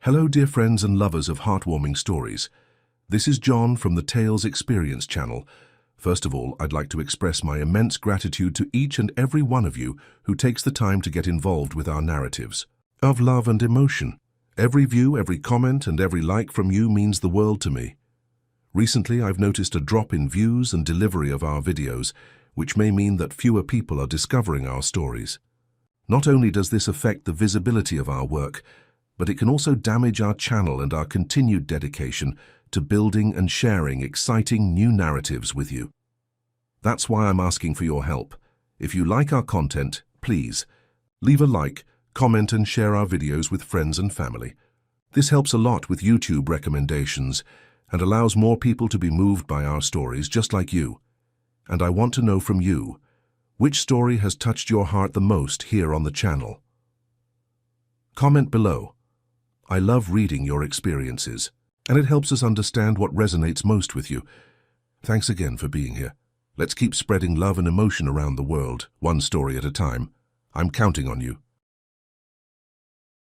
Hello dear friends and lovers of heartwarming stories. This is John from the Tales Experience channel. First of all, I'd like to express my immense gratitude to each and every one of you who takes the time to get involved with our narratives of love and emotion. Every view, every comment, and every like from you means the world to me. Recently, I've noticed a drop in views and delivery of our videos, which may mean that fewer people are discovering our stories. Not only does this affect the visibility of our work, but it can also damage our channel and our continued dedication to building and sharing exciting new narratives with you. That's why I'm asking for your help. If you like our content, please leave a like, comment and share our videos with friends and family. This helps a lot with YouTube recommendations and allows more people to be moved by our stories just like you. And I want to know from you, which story has touched your heart the most here on the channel? Comment below. I love reading your experiences, and it helps us understand what resonates most with you. Thanks again for being here. Let's keep spreading love and emotion around the world, one story at a time. I'm counting on you.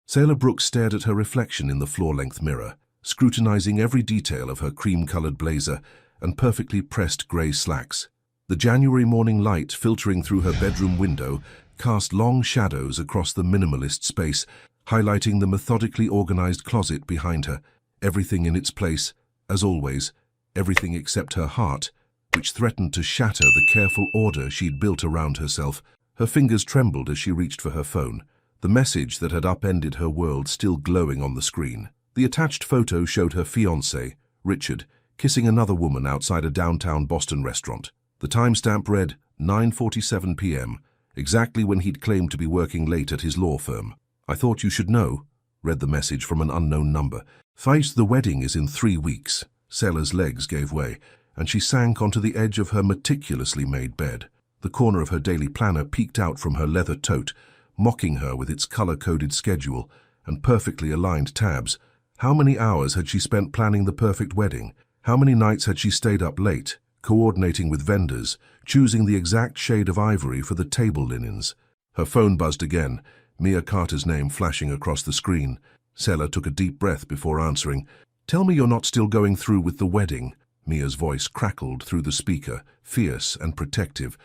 Sailor Brooks stared at her reflection in the floor-length mirror, scrutinizing every detail of her cream-colored blazer and perfectly pressed gray slacks. The January morning light filtering through her bedroom window cast long shadows across the minimalist space, highlighting the methodically organized closet behind her, everything in its place, as always, everything except her heart, which threatened to shatter the careful order she'd built around herself. Her fingers trembled as she reached for her phone, the message that had upended her world still glowing on the screen. The attached photo showed her fiancé, Richard, kissing another woman outside a downtown Boston restaurant. The timestamp read 9:47 p.m., exactly when he'd claimed to be working late at his law firm. "I thought you should know," read the message from an unknown number. "The wedding is in 3 weeks." Sailor's legs gave way, and she sank onto the edge of her meticulously made bed. The corner of her daily planner peeked out from her leather tote, mocking her with its color-coded schedule and perfectly aligned tabs. How many hours had she spent planning the perfect wedding? How many nights had she stayed up late, coordinating with vendors, choosing the exact shade of ivory for the table linens? Her phone buzzed again, Mia Carter's name flashing across the screen. Sailor took a deep breath before answering. "Tell me you're not still going through with the wedding." Mia's voice crackled through the speaker, fierce and protective.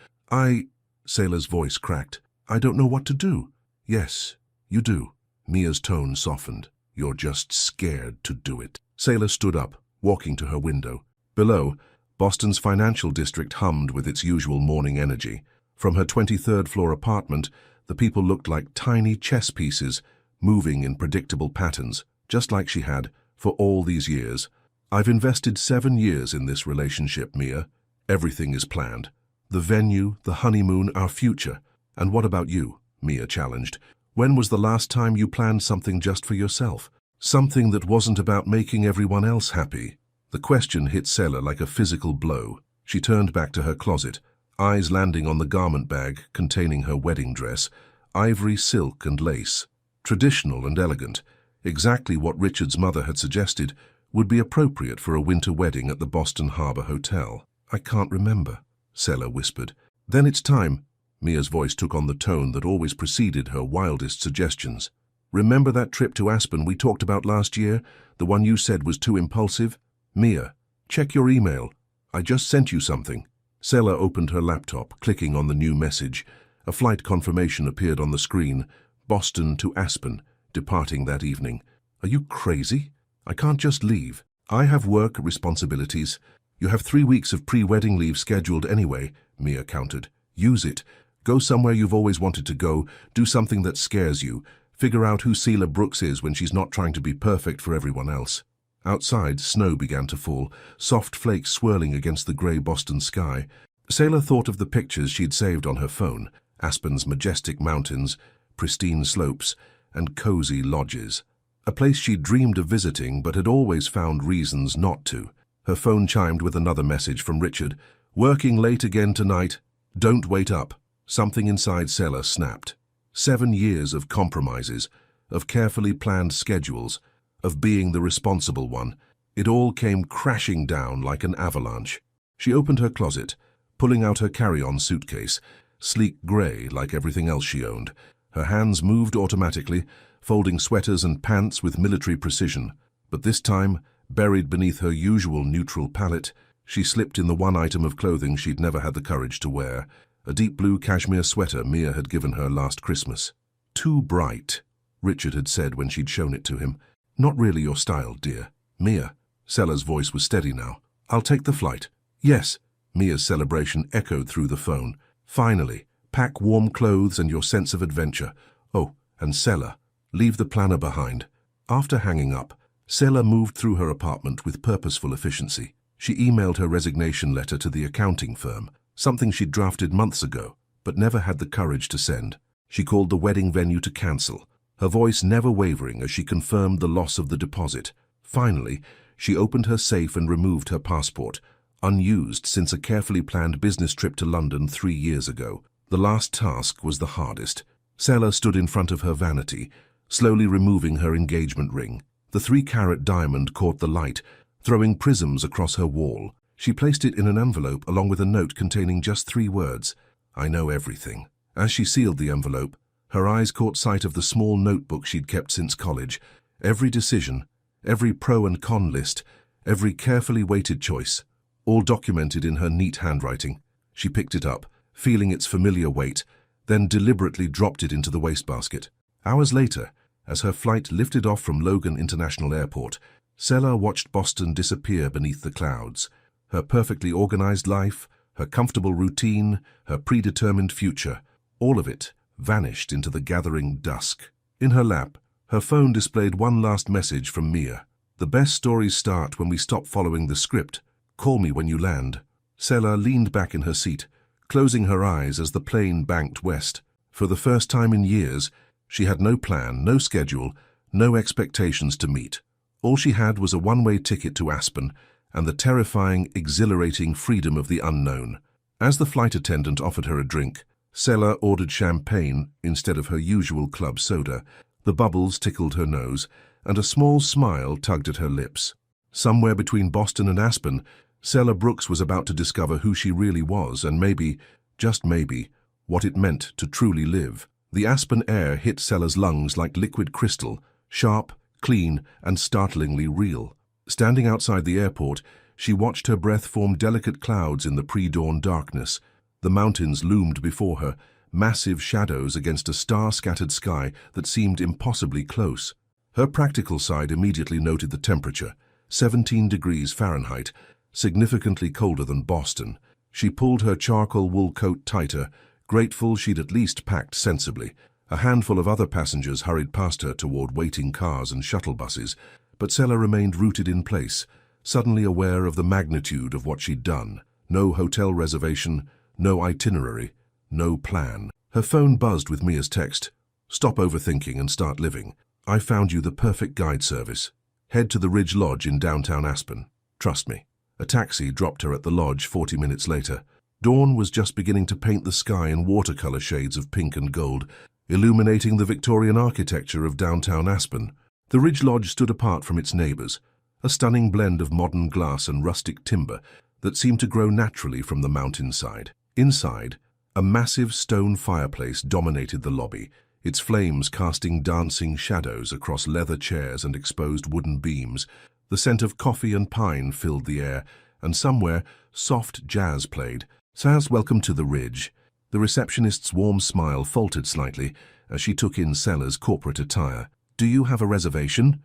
Sailor's voice cracked. "I don't know what to do." "Yes, you do." Mia's tone softened. "You're just scared to do it." Sailor stood up, walking to her window. Below, Boston's financial district hummed with its usual morning energy. From her 23rd floor apartment, the people looked like tiny chess pieces, moving in predictable patterns, just like she had for all these years. "I've invested 7 years in this relationship, Mia. Everything is planned. The venue, the honeymoon, our future. And what about you?" Mia challenged. "When was the last time you planned something just for yourself? Something that wasn't about making everyone else happy?" The question hit Sailor like a physical blow. She turned back to her closet, eyes landing on the garment bag containing her wedding dress, ivory silk and lace. Traditional and elegant, exactly what Richard's mother had suggested would be appropriate for a winter wedding at the Boston Harbor Hotel. "I can't remember," Sailor whispered. "Then it's time." Mia's voice took on the tone that always preceded her wildest suggestions. "Remember that trip to Aspen we talked about last year, the one you said was too impulsive? Mia, check your email. I just sent you something." Sailor opened her laptop, clicking on the new message. A flight confirmation appeared on the screen. Boston to Aspen, departing that evening. "Are you crazy? I can't just leave. I have work responsibilities." "You have 3 weeks of pre-wedding leave scheduled anyway," Mia countered. "Use it. Go somewhere you've always wanted to go. Do something that scares you. Figure out who Sailor Brooks is when she's not trying to be perfect for everyone else." Outside, snow began to fall, soft flakes swirling against the gray Boston sky. Sailor thought of the pictures she'd saved on her phone, Aspen's majestic mountains, pristine slopes, and cozy lodges. A place she'd dreamed of visiting but had always found reasons not to. Her phone chimed with another message from Richard. "Working late again tonight. Don't wait up." Something inside Sailor snapped. 7 years of compromises, of carefully planned schedules, of being the responsible one. It all came crashing down like an avalanche. She opened her closet, pulling out her carry-on suitcase, sleek gray like everything else she owned. Her hands moved automatically, folding sweaters and pants with military precision. But this time, buried beneath her usual neutral palette, she slipped in the one item of clothing she'd never had the courage to wear, a deep blue cashmere sweater Mia had given her last Christmas. "Too bright," Richard had said when she'd shown it to him. "Not really your style, dear." "Mia." Sella's voice was steady now. "I'll take the flight." "Yes." Mia's celebration echoed through the phone. "Finally. Pack warm clothes and your sense of adventure. Oh, and Sella, leave the planner behind." After hanging up, Sella moved through her apartment with purposeful efficiency. She emailed her resignation letter to the accounting firm, something she'd drafted months ago, but never had the courage to send. She called the wedding venue to cancel, her voice never wavering as she confirmed the loss of the deposit. Finally, she opened her safe and removed her passport, unused since a carefully planned business trip to London 3 years ago. The last task was the hardest. Sella stood in front of her vanity, slowly removing her engagement ring. The 3-carat diamond caught the light, throwing prisms across her wall. She placed it in an envelope along with a note containing just 3 words: "I know everything." As she sealed the envelope, her eyes caught sight of the small notebook she'd kept since college. Every decision, every pro and con list, every carefully weighted choice, all documented in her neat handwriting. She picked it up, feeling its familiar weight, then deliberately dropped it into the wastebasket. Hours later, as her flight lifted off from Logan International Airport, Sella watched Boston disappear beneath the clouds. Her perfectly organized life, her comfortable routine, her predetermined future, all of it vanished into the gathering dusk. In her lap, her phone displayed one last message from Mia. "The best stories start when we stop following the script. Call me when you land." Sella leaned back in her seat, closing her eyes as the plane banked west. For the first time in years, she had no plan, no schedule, no expectations to meet. All she had was a one-way ticket to Aspen and the terrifying, exhilarating freedom of the unknown. As the flight attendant offered her a drink, Sella ordered champagne instead of her usual club soda. The bubbles tickled her nose, and a small smile tugged at her lips. Somewhere between Boston and Aspen, Sella Brooks was about to discover who she really was and maybe, just maybe, what it meant to truly live. The Aspen air hit Sella's lungs like liquid crystal, sharp, clean, and startlingly real. Standing outside the airport, she watched her breath form delicate clouds in the pre-dawn darkness. The mountains loomed before her, massive shadows against a star-scattered sky that seemed impossibly close. Her practical side immediately noted the temperature, 17 degrees Fahrenheit, significantly colder than Boston. She pulled her charcoal wool coat tighter, grateful she'd at least packed sensibly. A handful of other passengers hurried past her toward waiting cars and shuttle buses, but Sella remained rooted in place, suddenly aware of the magnitude of what she'd done. No hotel reservation, no itinerary, no plan. Her phone buzzed with Mia's text. "Stop overthinking and start living. I found you the perfect guide service. Head to the Ridge Lodge in downtown Aspen. Trust me." A taxi dropped her at the lodge 40 minutes later. Dawn was just beginning to paint the sky in watercolor shades of pink and gold, illuminating the Victorian architecture of downtown Aspen. The Ridge Lodge stood apart from its neighbors, a stunning blend of modern glass and rustic timber that seemed to grow naturally from the mountainside. Inside, a massive stone fireplace dominated the lobby, its flames casting dancing shadows across leather chairs and exposed wooden beams. The scent of coffee and pine filled the air, and somewhere, soft jazz played. "Saz, welcome to the Ridge." The receptionist's warm smile faltered slightly as she took in Sella's corporate attire. "Do you have a reservation?"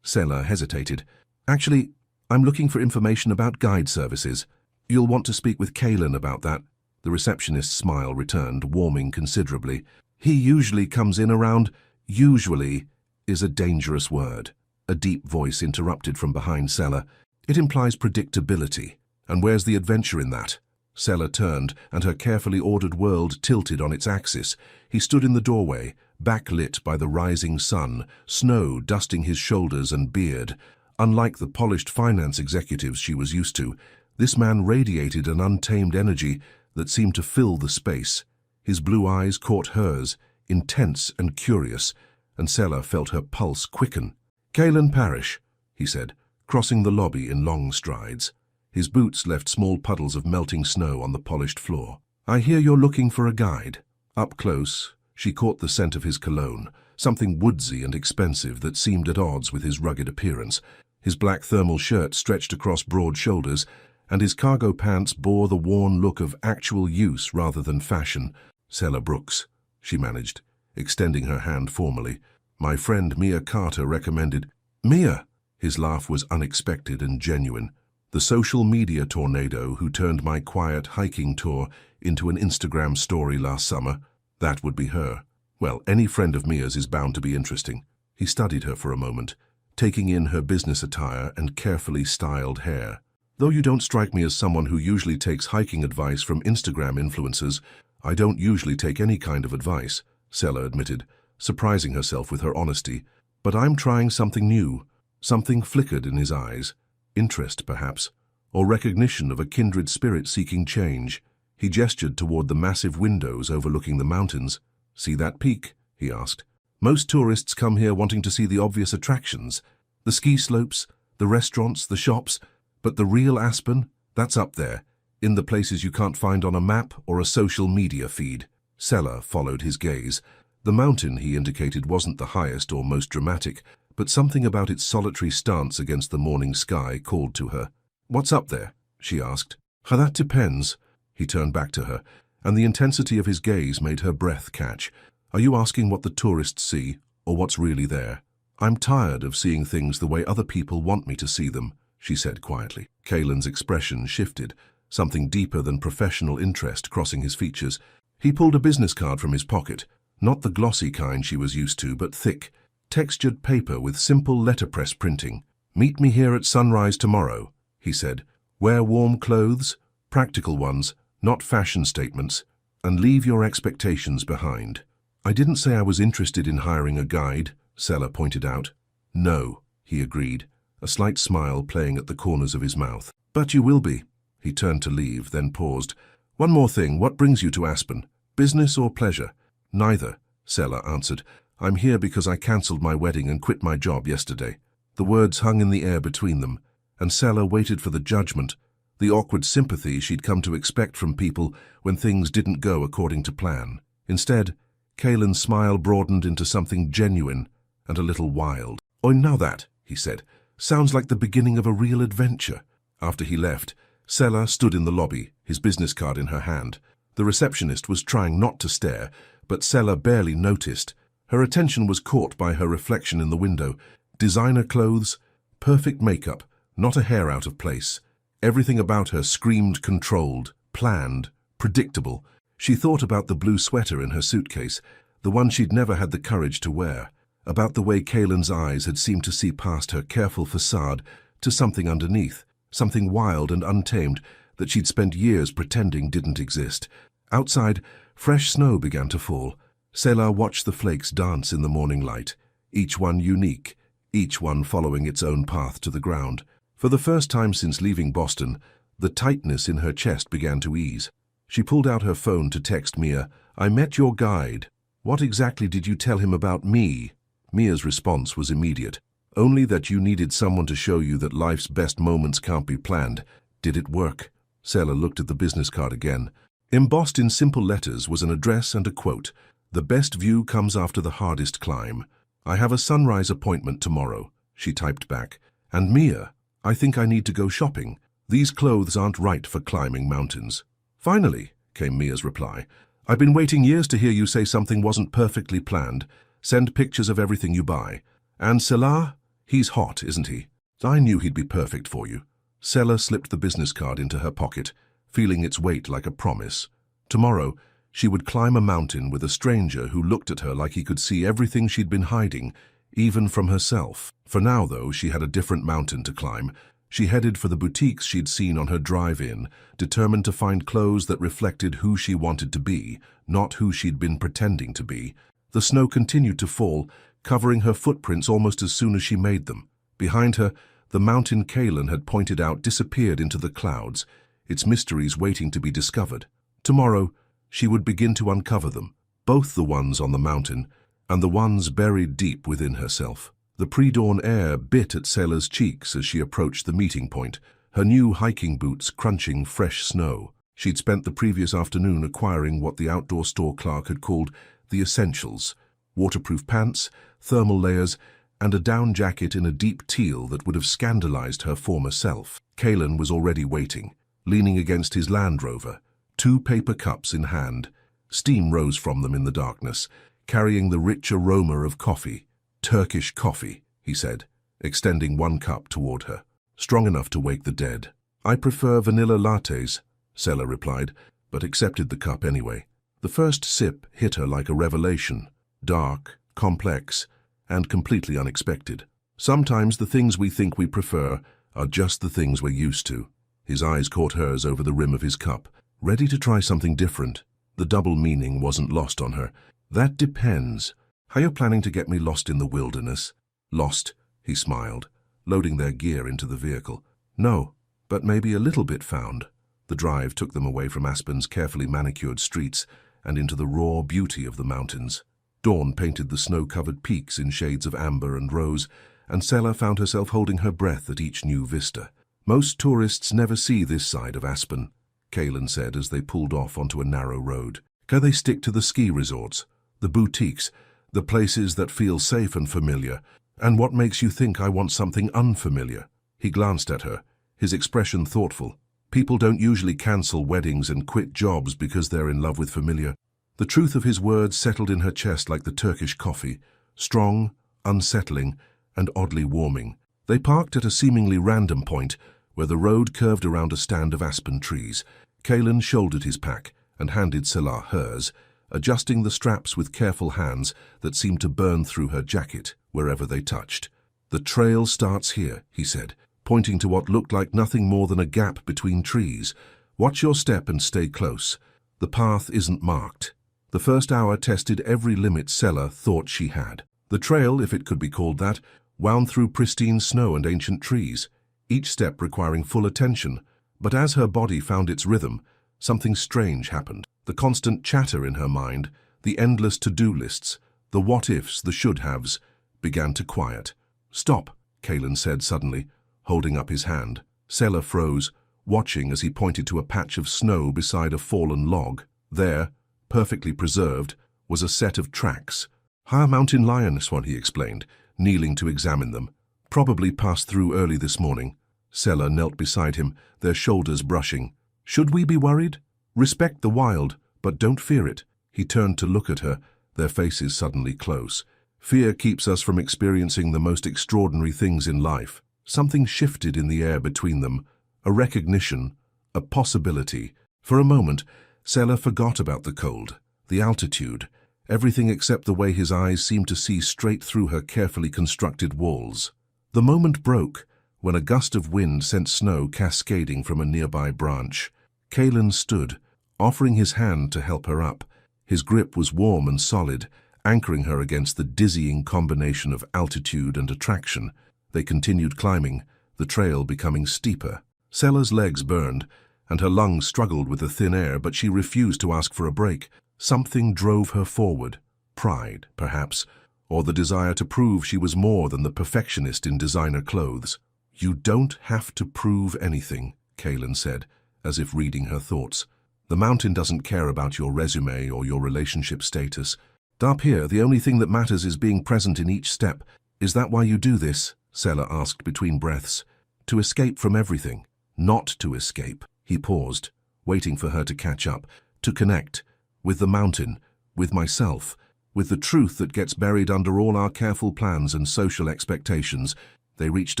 Sella hesitated. "Actually, I'm looking for information about guide services. You'll want to speak with Kalen about that." The receptionist's smile returned, warming considerably. "He usually comes in around—" "Usually is a dangerous word," a deep voice interrupted from behind Sella. "It implies predictability. And where's the adventure in that?" Sella turned, and her carefully ordered world tilted on its axis. He stood in the doorway, backlit by the rising sun, snow dusting his shoulders and beard. Unlike the polished finance executives she was used to, this man radiated an untamed energy that seemed to fill the space. His blue eyes caught hers, intense and curious, and Sella felt her pulse quicken. "Kalen Parrish," he said, crossing the lobby in long strides. His boots left small puddles of melting snow on the polished floor. "I hear you're looking for a guide." Up close, she caught the scent of his cologne, something woodsy and expensive that seemed at odds with his rugged appearance. His black thermal shirt stretched across broad shoulders, and his cargo pants bore the worn look of actual use rather than fashion. "Seller Brooks," she managed, extending her hand formally. "My friend Mia Carter recommended—" "Mia!" His laugh was unexpected and genuine. "The social media tornado who turned my quiet hiking tour into an Instagram story last summer. That would be her. Well, any friend of Mia's is bound to be interesting." He studied her for a moment, taking in her business attire and carefully styled hair. "Though you don't strike me as someone who usually takes hiking advice from Instagram influencers, I don't usually take any kind of advice," Sela admitted, surprising herself with her honesty. "But I'm trying something new." Something flickered in his eyes. Interest, perhaps, or recognition of a kindred spirit seeking change. He gestured toward the massive windows overlooking the mountains. "See that peak?" he asked. "Most tourists come here wanting to see the obvious attractions, the ski slopes, the restaurants, the shops, but the real Aspen, that's up there, in the places you can't find on a map or a social media feed." Sela followed his gaze. The mountain, he indicated, wasn't the highest or most dramatic, but something about its solitary stance against the morning sky called to her. "What's up there?" she asked. "That depends." He turned back to her, and the intensity of his gaze made her breath catch. "Are you asking what the tourists see, or what's really there?" "I'm tired of seeing things the way other people want me to see them," she said quietly. Kalen's expression shifted, something deeper than professional interest crossing his features. He pulled a business card from his pocket, not the glossy kind she was used to, but thick, textured paper with simple letterpress printing. "Meet me here at sunrise tomorrow," he said. "Wear warm clothes, practical ones, not fashion statements, and leave your expectations behind." "I didn't say I was interested in hiring a guide," Sela pointed out. "No," he agreed, a slight smile playing at the corners of his mouth. "But you will be." He turned to leave, then paused. "One more thing, what brings you to Aspen? Business or pleasure?" "Neither," Sela answered. "I'm here because I cancelled my wedding and quit my job yesterday." The words hung in the air between them, and Sela waited for the judgment, the awkward sympathy she'd come to expect from people when things didn't go according to plan. Instead, Kalen's smile broadened into something genuine and a little wild. "Oh, now that," he said, "sounds like the beginning of a real adventure." After he left, Sela stood in the lobby, his business card in her hand. The receptionist was trying not to stare, but Sela barely noticed. Her attention was caught by her reflection in the window. Designer clothes, perfect makeup, not a hair out of place. Everything about her screamed controlled, planned, predictable. She thought about the blue sweater in her suitcase, the one she'd never had the courage to wear, about the way Kalen's eyes had seemed to see past her careful facade to something underneath, something wild and untamed that she'd spent years pretending didn't exist. Outside, fresh snow began to fall. Sela watched the flakes dance in the morning light, each one unique, each one following its own path to the ground. For the first time since leaving Boston, the tightness in her chest began to ease. She pulled out her phone to text Mia, "I met your guide. What exactly did you tell him about me?" Mia's response was immediate. "Only that you needed someone to show you that life's best moments can't be planned. Did it work?" Sela looked at the business card again. Embossed in simple letters was an address and a quote. "The best view comes after the hardest climb. I have a sunrise appointment tomorrow," she typed back. "And Mia, I think I need to go shopping. These clothes aren't right for climbing mountains." "Finally," came Mia's reply. "I've been waiting years to hear you say something wasn't perfectly planned. Send pictures of everything you buy. And Sela, he's hot, isn't he? I knew he'd be perfect for you." Sela slipped the business card into her pocket, feeling its weight like a promise. Tomorrow, she would climb a mountain with a stranger who looked at her like he could see everything she'd been hiding, even from herself. For now, though, she had a different mountain to climb. She headed for the boutiques she'd seen on her drive-in, determined to find clothes that reflected who she wanted to be, not who she'd been pretending to be. The snow continued to fall, covering her footprints almost as soon as she made them. Behind her, the mountain Kalen had pointed out disappeared into the clouds, its mysteries waiting to be discovered. Tomorrow, she would begin to uncover them, both the ones on the mountain and the ones buried deep within herself. The pre-dawn air bit at Sela's cheeks as she approached the meeting point, her new hiking boots crunching fresh snow. She'd spent the previous afternoon acquiring what the outdoor store clerk had called the essentials: waterproof pants, thermal layers, and a down jacket in a deep teal that would have scandalized her former self. Kalen was already waiting, leaning against his Land Rover, 2 paper cups in hand. Steam rose from them in the darkness, carrying the rich aroma of coffee. "Turkish coffee," he said, extending 1 cup toward her. "Strong enough to wake the dead." "I prefer vanilla lattes," Sela replied, but accepted the cup anyway. The first sip hit her like a revelation, dark, complex, and completely unexpected. Sometimes the things we think we prefer are just the things we're used to. His eyes caught hers over the rim of his cup, ready to try something different. The double meaning wasn't lost on her. "That depends. How you're planning to get me lost in the wilderness?" "Lost," he smiled, loading their gear into the vehicle. "No, but maybe a little bit found." The drive took them away from Aspen's carefully manicured streets and into the raw beauty of the mountains. Dawn painted the snow-covered peaks in shades of amber and rose, and Sela found herself holding her breath at each new vista. "Most tourists never see this side of Aspen," Kalen said as they pulled off onto a narrow road. They stick to the ski resorts, the boutiques, the places that feel safe and familiar. And what makes you think I want something unfamiliar?" He glanced at her, his expression thoughtful. "People don't usually cancel weddings and quit jobs because they're in love with familiar." The truth of his words settled in her chest like the Turkish coffee, strong, unsettling, and oddly warming. They parked at a seemingly random point where the road curved around a stand of aspen trees. Kalen shouldered his pack and handed Sela hers, adjusting the straps with careful hands that seemed to burn through her jacket wherever they touched. "The trail starts here," he said, pointing to what looked like nothing more than a gap between trees. "Watch your step and stay close. The path isn't marked." The first hour tested every limit Sela thought she had. The trail, if it could be called that, wound through pristine snow and ancient trees, each step requiring full attention. But as her body found its rhythm, something strange happened. The constant chatter in her mind, the endless to-do lists, the what-ifs, the should-haves, began to quiet. "Stop," Kalen said suddenly, holding up his hand. Sela froze, watching as he pointed to a patch of snow beside a fallen log. There, perfectly preserved, was a set of tracks. "Higher mountain lion," Swanee explained, kneeling to examine them. "Probably passed through early this morning." Sela knelt beside him, their shoulders brushing. "Should we be worried? Respect the wild, but don't fear it." He turned to look at her, their faces suddenly close. "Fear keeps us from experiencing the most extraordinary things in life." Something shifted in the air between them, a recognition, a possibility. For a moment, Sela forgot about the cold, the altitude, everything except the way his eyes seemed to see straight through her carefully constructed walls. The moment broke when a gust of wind sent snow cascading from a nearby branch. Kalen stood, offering his hand to help her up. His grip was warm and solid, anchoring her against the dizzying combination of altitude and attraction. They continued climbing, the trail becoming steeper. Sela's legs burned, and her lungs struggled with the thin air, but she refused to ask for a break. Something drove her forward. Pride, perhaps, or the desire to prove she was more than the perfectionist in designer clothes. "You don't have to prove anything," Kalen said, as if reading her thoughts. "The mountain doesn't care about your resume or your relationship status. Up here, the only thing that matters is being present in each step. Is that why you do this?" Sela asked between breaths. "To escape from everything." "Not to escape." He paused, waiting for her to catch up, to connect, with the mountain, with myself, with the truth that gets buried under all our careful plans and social expectations. They reached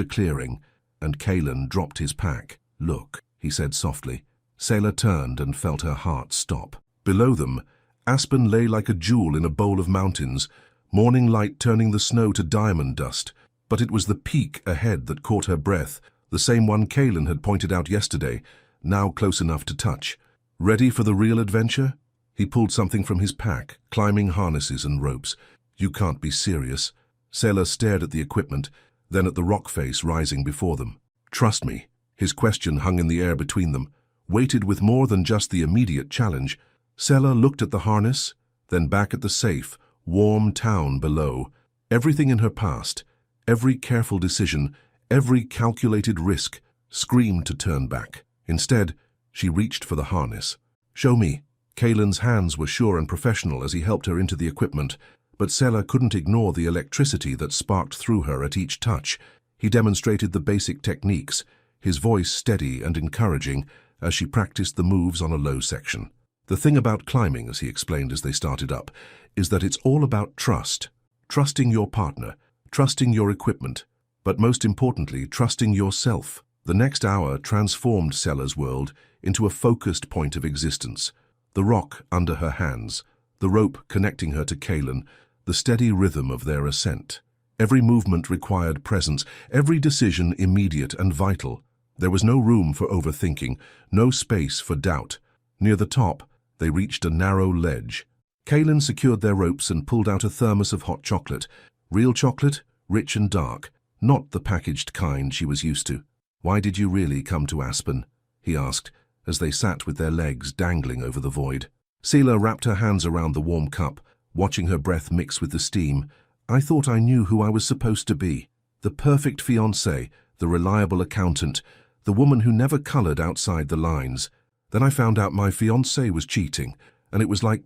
a clearing, and Kalen dropped his pack. "Look," he said softly. Sela turned and felt her heart stop. Below them, Aspen lay like a jewel in a bowl of mountains, morning light turning the snow to diamond dust. But it was the peak ahead that caught her breath, the same one Kalen had pointed out yesterday, now close enough to touch. "Ready for the real adventure?" He pulled something from his pack, climbing harnesses and ropes. "You can't be serious." Sela stared at the equipment, then at the rock face rising before them. "Trust me." His question hung in the air between them, weighted with more than just the immediate challenge. Sela looked at the harness, then back at the safe, warm town below. Everything in her past, every careful decision, every calculated risk, screamed to turn back. Instead, she reached for the harness. "Show me." Kalen's hands were sure and professional as he helped her into the equipment, but Sela couldn't ignore the electricity that sparked through her at each touch. He demonstrated the basic techniques, his voice steady and encouraging as she practiced the moves on a low section. The thing about climbing, as he explained as they started up, is that it's all about trust. Trusting your partner, trusting your equipment, but most importantly, trusting yourself. The next hour transformed Sela's world into a focused point of existence. The rock under her hands, the rope connecting her to Kalen, the steady rhythm of their ascent. Every movement required presence, every decision immediate and vital. There was no room for overthinking, no space for doubt. Near the top, they reached a narrow ledge. Kalen secured their ropes and pulled out a thermos of hot chocolate. Real chocolate, rich and dark, not the packaged kind she was used to. "Why did you really come to Aspen?" he asked, as they sat with their legs dangling over the void. Sela wrapped her hands around the warm cup, watching her breath mix with the steam. "I thought I knew who I was supposed to be. The perfect fiancé, the reliable accountant, the woman who never colored outside the lines. Then I found out my fiancé was cheating, and it was like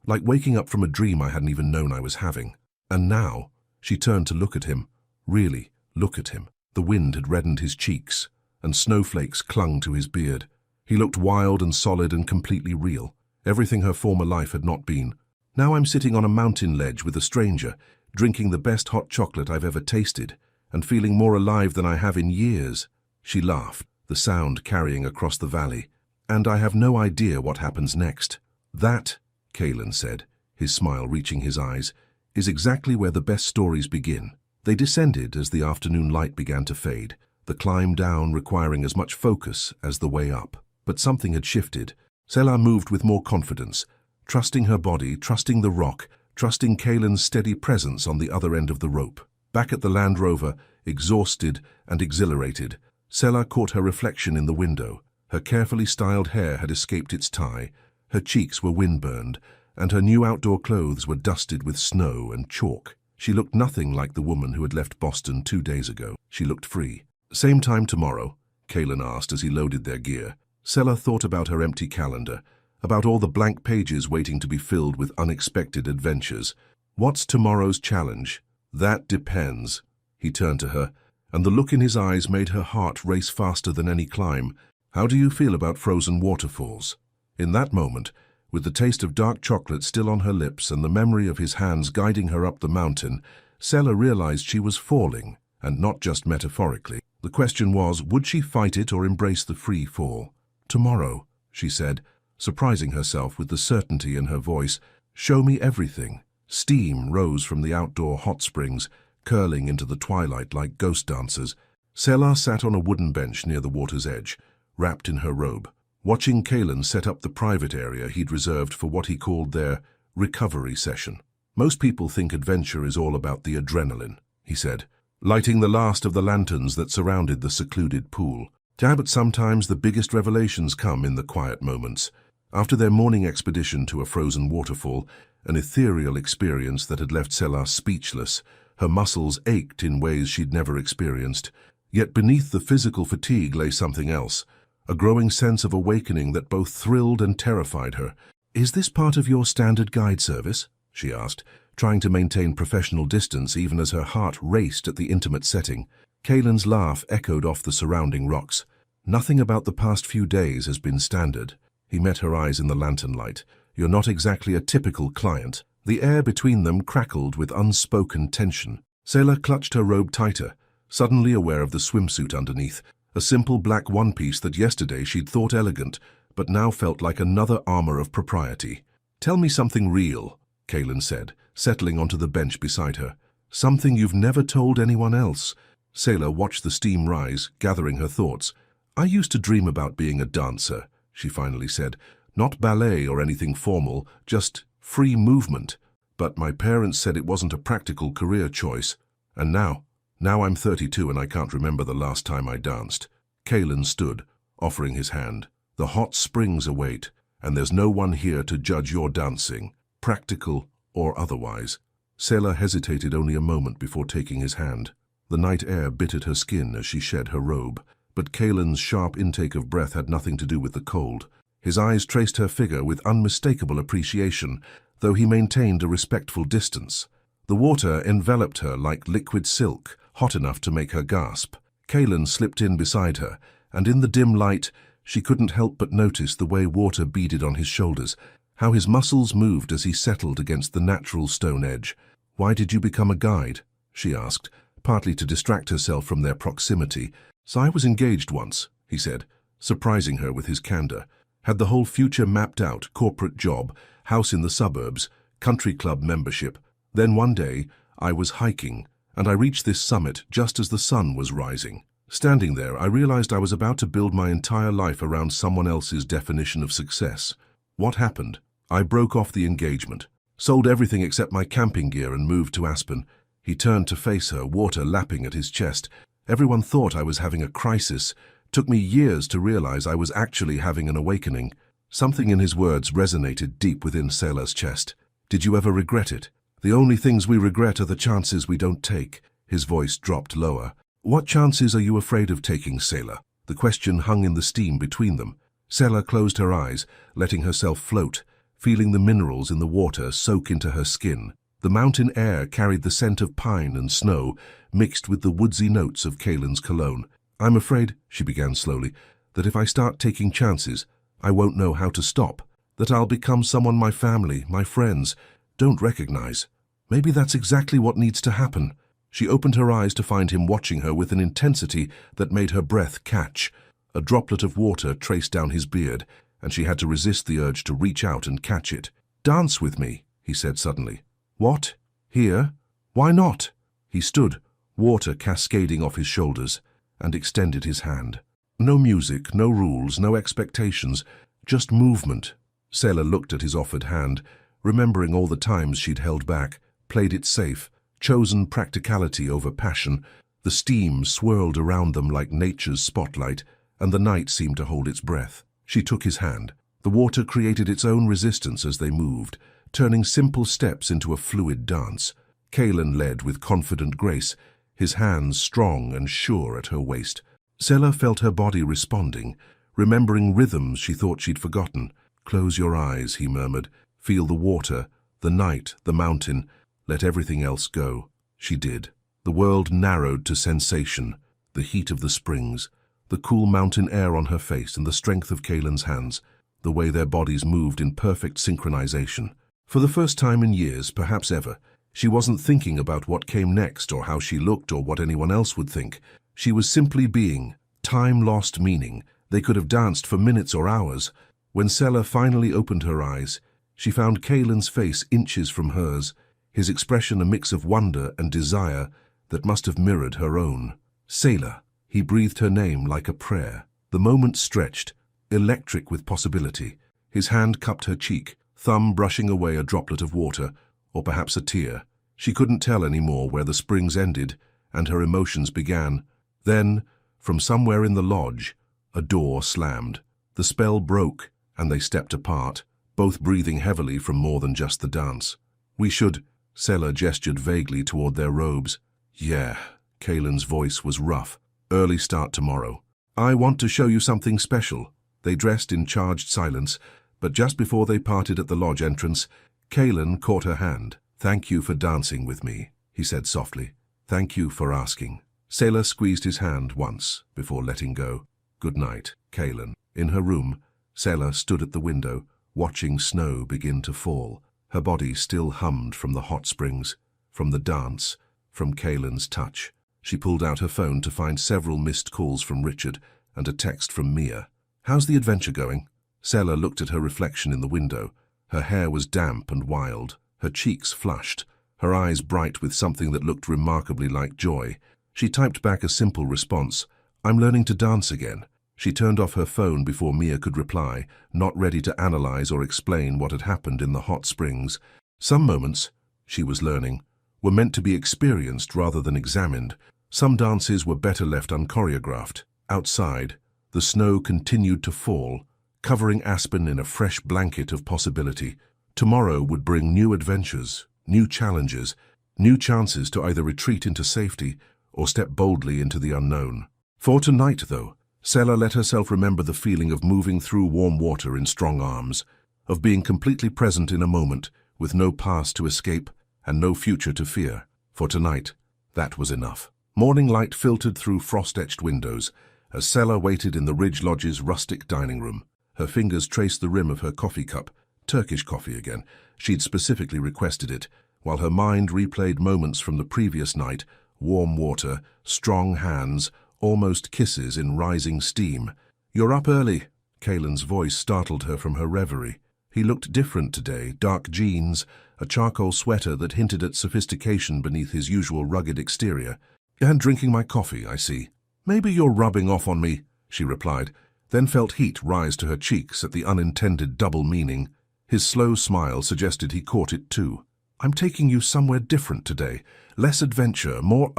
waking up from a dream I hadn't even known I was having. And now," she turned to look at him, really look at him. The wind had reddened his cheeks, and snowflakes clung to his beard. He looked wild and solid and completely real, everything her former life had not been. "Now I'm sitting on a mountain ledge with a stranger, drinking the best hot chocolate I've ever tasted, and feeling more alive than I have in years." She laughed, the sound carrying across the valley. "And I have no idea what happens next." "That," Kalen said, his smile reaching his eyes, "is exactly where the best stories begin." They descended as the afternoon light began to fade, the climb down requiring as much focus as the way up. But something had shifted. Sela moved with more confidence, trusting her body, trusting the rock, trusting Kalen's steady presence on the other end of the rope. Back at the Land Rover, exhausted and exhilarated, Sela caught her reflection in the window. Her carefully styled hair had escaped its tie, her cheeks were windburned, and her new outdoor clothes were dusted with snow and chalk. She looked nothing like the woman who had left Boston 2 days ago. She looked free. "Same time tomorrow?" Kalen asked as he loaded their gear. Sela thought about her empty calendar, about all the blank pages waiting to be filled with unexpected adventures. "What's tomorrow's challenge?" "That depends." He turned to her, and the look in his eyes made her heart race faster than any climb. "How do you feel about frozen waterfalls?" In that moment, with the taste of dark chocolate still on her lips and the memory of his hands guiding her up the mountain, Sela realized she was falling, and not just metaphorically. The question was, would she fight it or embrace the free fall? "Tomorrow," she said, surprising herself with the certainty in her voice. "Show me everything." Steam rose from the outdoor hot springs, curling into the twilight like ghost dancers. Sela sat on a wooden bench near the water's edge, wrapped in her robe, watching Kalen set up the private area he'd reserved for what he called their recovery session. "Most people think adventure is all about the adrenaline," he said, lighting the last of the lanterns that surrounded the secluded pool. But sometimes the biggest revelations come in the quiet moments. After their morning expedition to a frozen waterfall, an ethereal experience that had left Sela speechless, her muscles ached in ways she'd never experienced. Yet beneath the physical fatigue lay something else, a growing sense of awakening that both thrilled and terrified her. "Is this part of your standard guide service?" she asked, trying to maintain professional distance even as her heart raced at the intimate setting. Kalen's laugh echoed off the surrounding rocks. "Nothing about the past few days has been standard." He met her eyes in the lantern light. "You're not exactly a typical client." The air between them crackled with unspoken tension. Sela clutched her robe tighter, suddenly aware of the swimsuit underneath, a simple black one-piece that yesterday she'd thought elegant, but now felt like another armor of propriety. "Tell me something real," Kalen said, settling onto the bench beside her. "Something you've never told anyone else." Sela watched the steam rise, gathering her thoughts. "I used to dream about being a dancer," she finally said. "Not ballet or anything formal, just free movement. But my parents said it wasn't a practical career choice. And now I'm 32 and I can't remember the last time I danced." Kalen stood, offering his hand. "The hot springs await, and there's no one here to judge your dancing, practical or otherwise." Sela hesitated only a moment before taking his hand. The night air bit at her skin as she shed her robe, but Kalen's sharp intake of breath had nothing to do with the cold. His eyes traced her figure with unmistakable appreciation, though he maintained a respectful distance. The water enveloped her like liquid silk, hot enough to make her gasp. Kaelin slipped in beside her, and in the dim light, she couldn't help but notice the way water beaded on his shoulders, how his muscles moved as he settled against the natural stone edge. "Why did you become a guide?" she asked, partly to distract herself from their proximity. "So I was engaged once," he said, surprising her with his candor. "Had the whole future mapped out, corporate job, house in the suburbs, country club membership. Then one day, I was hiking, and I reached this summit just as the sun was rising. Standing there, I realized I was about to build my entire life around someone else's definition of success. What happened? I broke off the engagement, sold everything except my camping gear and moved to Aspen." He turned to face her, water lapping at his chest. "Everyone thought I was having a crisis. Took me years to realize I was actually having an awakening." Something in his words resonated deep within Selah's chest. "Did you ever regret it?" "The only things we regret are the chances we don't take." His voice dropped lower. "What chances are you afraid of taking, Selah?" The question hung in the steam between them. Selah closed her eyes, letting herself float, feeling the minerals in the water soak into her skin. The mountain air carried the scent of pine and snow, mixed with the woodsy notes of Kaelin's cologne. "I'm afraid," she began slowly, "that if I start taking chances, I won't know how to stop. That I'll become someone my family, my friends, don't recognize. Maybe that's exactly what needs to happen." She opened her eyes to find him watching her with an intensity that made her breath catch. A droplet of water traced down his beard, and she had to resist the urge to reach out and catch it. "Dance with me," he said suddenly. "What? Here? Why not?" He stood, water cascading off his shoulders, and extended his hand. No music, no rules, no expectations, just movement. Selah looked at his offered hand, remembering all the times she'd held back, played it safe, chosen practicality over passion. The steam swirled around them like nature's spotlight, and the night seemed to hold its breath. She took his hand. The water created its own resistance as they moved, turning simple steps into a fluid dance. Kaelin led with confident grace, his hands strong and sure at her waist. Selah felt her body responding, remembering rhythms she thought she'd forgotten. "Close your eyes," he murmured. "Feel the water, the night, the mountain. Let everything else go." She did. The world narrowed to sensation, the heat of the springs, the cool mountain air on her face and the strength of Kaelin's hands, the way their bodies moved in perfect synchronization. For the first time in years, perhaps ever, she wasn't thinking about what came next or how she looked or what anyone else would think. She was simply being. Time lost meaning. They could have danced for minutes or hours. When Selah finally opened her eyes, she found Kaelin's face inches from hers, his expression a mix of wonder and desire that must have mirrored her own. "Selah." He breathed her name like a prayer. The moment stretched, electric with possibility. His hand cupped her cheek, thumb brushing away a droplet of water, or perhaps a tear. She couldn't tell anymore where the springs ended and her emotions began. Then, from somewhere in the lodge, a door slammed. The spell broke, and they stepped apart, both breathing heavily from more than just the dance. "We should," Selah gestured vaguely toward their robes. "Yeah," Kaelin's voice was rough. "Early start tomorrow. I want to show you something special." They dressed in charged silence, but just before they parted at the lodge entrance, Kaelin caught her hand. "Thank you for dancing with me," he said softly. "Thank you for asking." Selah squeezed his hand once before letting go. "Good night, Kaelin." In her room, Selah stood at the window, watching snow begin to fall. Her body still hummed from the hot springs, from the dance, from Kaelin's touch. She pulled out her phone to find several missed calls from Richard and a text from Mia. "How's the adventure going?" Selah looked at her reflection in the window. Her hair was damp and wild, her cheeks flushed, her eyes bright with something that looked remarkably like joy. She typed back a simple response, "I'm learning to dance again." She turned off her phone before Mia could reply, not ready to analyze or explain what had happened in the hot springs. Some moments, she was learning, were meant to be experienced rather than examined. Some dances were better left unchoreographed. Outside, the snow continued to fall, covering Aspen in a fresh blanket of possibility. Tomorrow would bring new adventures, new challenges, new chances to either retreat into safety or step boldly into the unknown. For tonight, though, Selah let herself remember the feeling of moving through warm water in strong arms, of being completely present in a moment with no past to escape and no future to fear. For tonight, that was enough. Morning light filtered through frost-etched windows as Sela waited in the Ridge Lodge's rustic dining room. Her fingers traced the rim of her coffee cup, Turkish coffee again. She'd specifically requested it, while her mind replayed moments from the previous night, warm water, strong hands, almost kisses in rising steam. "You're up early." Kaelin's voice startled her from her reverie. He looked different today, dark jeans, a charcoal sweater that hinted at sophistication beneath his usual rugged exterior. "And drinking my coffee, I see." "Maybe you're rubbing off on me," she replied, then felt heat rise to her cheeks at the unintended double meaning. His slow smile suggested he caught it too. "I'm taking you somewhere different today. Less adventure, more,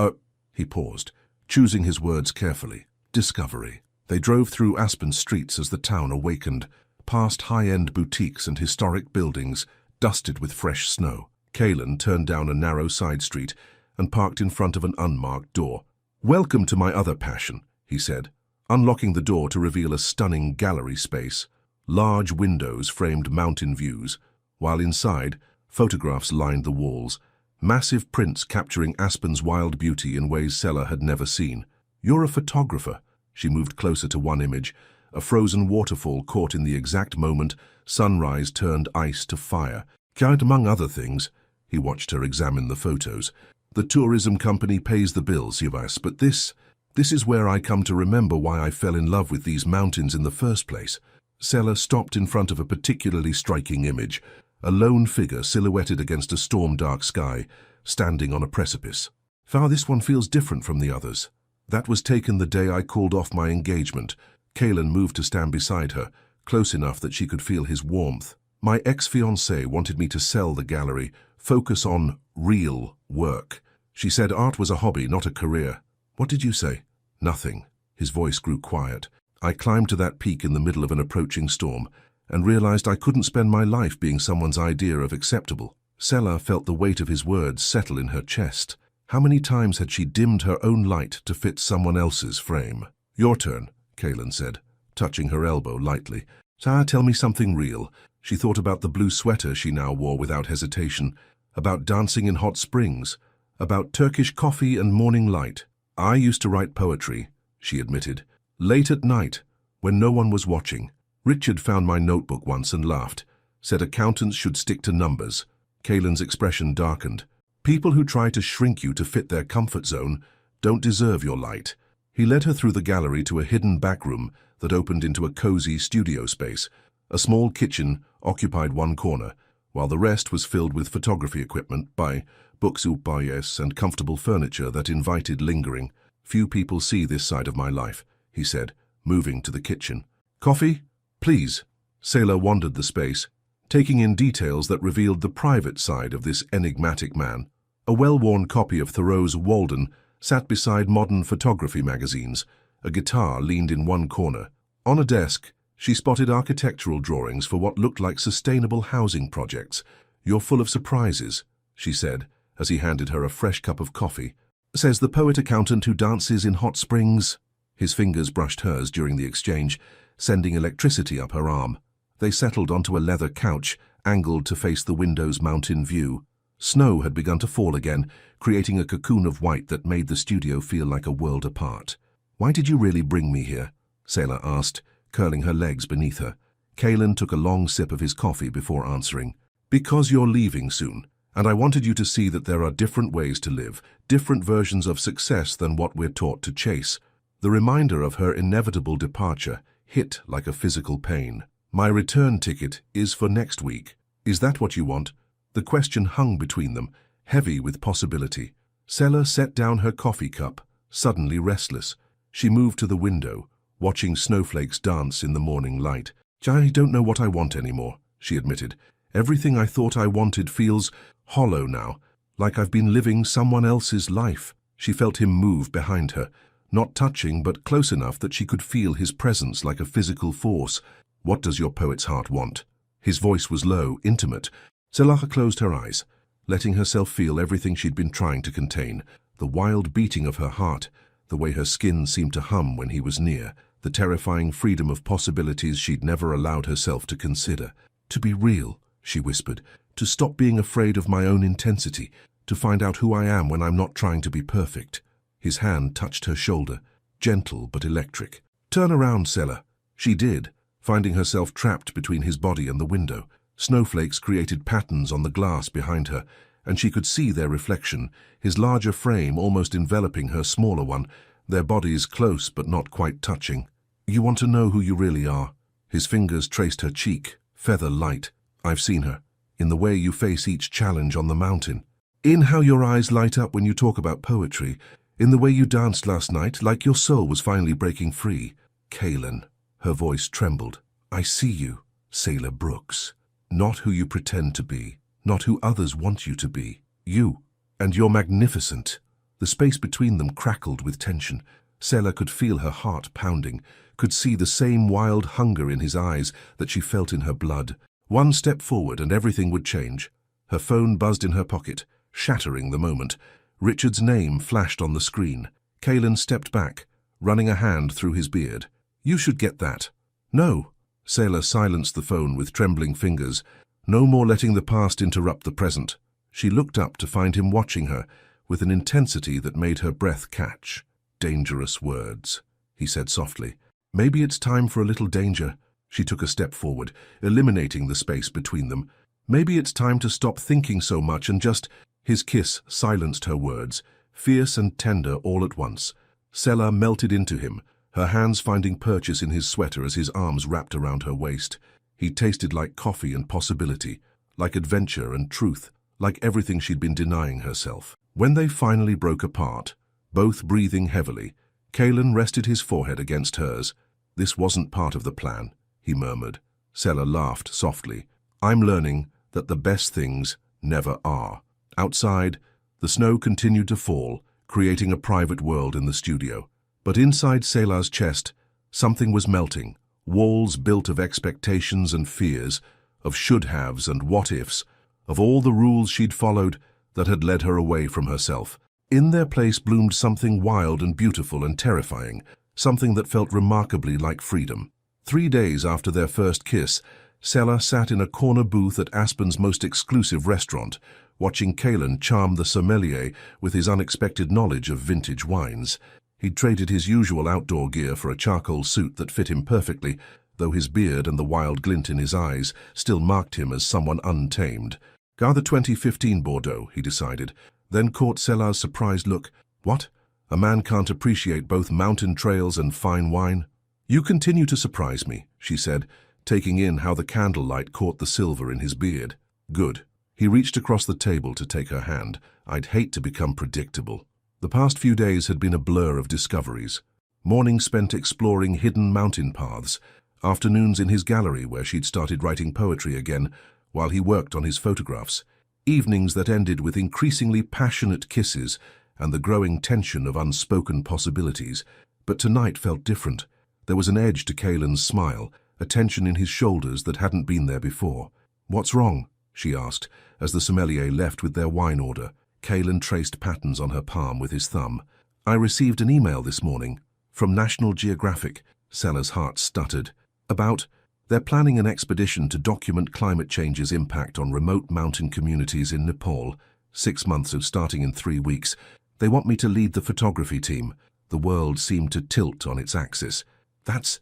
He paused, choosing his words carefully. "Discovery." They drove through Aspen streets as the town awakened, past high-end boutiques and historic buildings, dusted with fresh snow. Kaelin turned down a narrow side street and parked in front of an unmarked door. "Welcome to my other passion," he said, unlocking the door to reveal a stunning gallery space. Large windows framed mountain views, while inside, photographs lined the walls, massive prints capturing Aspen's wild beauty in ways Sela had never seen. "You're a photographer." She moved closer to one image, a frozen waterfall caught in the exact moment sunrise turned ice to fire. Among other things, he watched her examine the photos. "The tourism company pays the bills, Yvas, but this is where I come to remember why I fell in love with these mountains in the first place." Sela stopped in front of a particularly striking image, a lone figure silhouetted against a storm-dark sky, standing on a precipice. This one feels different from the others." "That was taken the day I called off my engagement." Kaelin moved to stand beside her, close enough that she could feel his warmth. "My ex-fiancé wanted me to sell the gallery, focus on real work. She said art was a hobby, not a career." "What did you say?" "Nothing." His voice grew quiet. "I climbed to that peak in the middle of an approaching storm and realized I couldn't spend my life being someone's idea of acceptable." Sela felt the weight of his words settle in her chest. How many times had she dimmed her own light to fit someone else's frame? "Your turn," Kaelin said, touching her elbow lightly. "Tell me something real." She thought about the blue sweater she now wore without hesitation, about dancing in hot springs, about Turkish coffee and morning light. "I used to write poetry," she admitted, "late at night, when no one was watching. Richard found my notebook once and laughed, said accountants should stick to numbers." Kaelin's expression darkened. "People who try to shrink you to fit their comfort zone don't deserve your light." He led her through the gallery to a hidden back room that opened into a cozy studio space. A small kitchen occupied one corner, while the rest was filled with photography equipment, books and comfortable furniture that invited lingering. "Few people see this side of my life," he said, moving to the kitchen. "Coffee? Please." Sela wandered the space, taking in details that revealed the private side of this enigmatic man. A well-worn copy of Thoreau's Walden sat beside modern photography magazines. A guitar leaned in one corner. On a desk, she spotted architectural drawings for what looked like sustainable housing projects. "You're full of surprises," she said, as he handed her a fresh cup of coffee. "Says the poet-accountant who dances in hot springs." His fingers brushed hers during the exchange, sending electricity up her arm. They settled onto a leather couch, angled to face the window's mountain view. Snow had begun to fall again, creating a cocoon of white that made the studio feel like a world apart. "Why did you really bring me here?" Sela asked, curling her legs beneath her. Kaelin took a long sip of his coffee before answering. "Because you're leaving soon, and I wanted you to see that there are different ways to live, different versions of success than what we're taught to chase." The reminder of her inevitable departure hit like a physical pain. "My return ticket is for next week. Is that what you want?" The question hung between them, heavy with possibility. Sela set down her coffee cup, suddenly restless. She moved to the window, watching snowflakes dance in the morning light. "I don't know what I want anymore," she admitted. "Everything I thought I wanted feels hollow now, like I've been living someone else's life." She felt him move behind her, not touching but close enough that she could feel his presence like a physical force. "What does your poet's heart want?" His voice was low, intimate. Sela closed her eyes, letting herself feel everything she'd been trying to contain. The wild beating of her heart, the way her skin seemed to hum when he was near, the terrifying freedom of possibilities she'd never allowed herself to consider. "To be real," she whispered, To stop being afraid of my own intensity, to find out who I am when I'm not trying to be perfect. His hand touched her shoulder, gentle but electric. Turn around, Sela. She did, finding herself trapped between his body and the window. Snowflakes created patterns on the glass behind her, and she could see their reflection, his larger frame almost enveloping her smaller one, their bodies close but not quite touching. You want to know who you really are? His fingers traced her cheek, feather light. I've seen her, in the way you face each challenge on the mountain. In how your eyes light up when you talk about poetry, in the way you danced last night like your soul was finally breaking free. Kaylin, her voice trembled. I see you, Sailor Brooks. Not who you pretend to be, not who others want you to be. You. And you're magnificent. The space between them crackled with tension. Sela could feel her heart pounding, could see the same wild hunger in his eyes that she felt in her blood. One step forward and everything would change. Her phone buzzed in her pocket, shattering the moment. Richard's name flashed on the screen. Kaylin stepped back, running a hand through his beard. You should get that. No. Sela silenced the phone with trembling fingers. No more letting the past interrupt the present. She looked up to find him watching her, with an intensity that made her breath catch. Dangerous words, he said softly. Maybe it's time for a little danger. She took a step forward, eliminating the space between them. Maybe it's time to stop thinking so much and just... His kiss silenced her words, fierce and tender all at once. Sela melted into him, her hands finding purchase in his sweater as his arms wrapped around her waist. He tasted like coffee and possibility, like adventure and truth, like everything she'd been denying herself. When they finally broke apart, both breathing heavily, Kaylin rested his forehead against hers. This wasn't part of the plan, he murmured. Sela laughed softly. I'm learning that the best things never are. Outside, the snow continued to fall, creating a private world in the studio. But inside Sela's chest, something was melting. Walls built of expectations and fears, of should-haves and what-ifs, of all the rules she'd followed that had led her away from herself. In their place bloomed something wild and beautiful and terrifying, something that felt remarkably like freedom. 3 days after their first kiss, Sela sat in a corner booth at Aspen's most exclusive restaurant, watching Kaylin charm the sommelier with his unexpected knowledge of vintage wines. He'd traded his usual outdoor gear for a charcoal suit that fit him perfectly, though his beard and the wild glint in his eyes still marked him as someone untamed. Gather 2015 Bordeaux, he decided, then caught Sela's surprised look. What? A man can't appreciate both mountain trails and fine wine? You continue to surprise me, she said, taking in how the candlelight caught the silver in his beard. Good. He reached across the table to take her hand. I'd hate to become predictable. The past few days had been a blur of discoveries. Mornings spent exploring hidden mountain paths, afternoons in his gallery where she'd started writing poetry again while he worked on his photographs, evenings that ended with increasingly passionate kisses and the growing tension of unspoken possibilities. But tonight felt different. There was an edge to Kaylin's smile, a tension in his shoulders that hadn't been there before. What's wrong? She asked, as the sommelier left with their wine order. Kaylin traced patterns on her palm with his thumb. I received an email this morning from National Geographic. Sela's heart stuttered. About, they're planning an expedition to document climate change's impact on remote mountain communities in Nepal. 6 months of starting in 3 weeks. They want me to lead the photography team. The world seemed to tilt on its axis. That's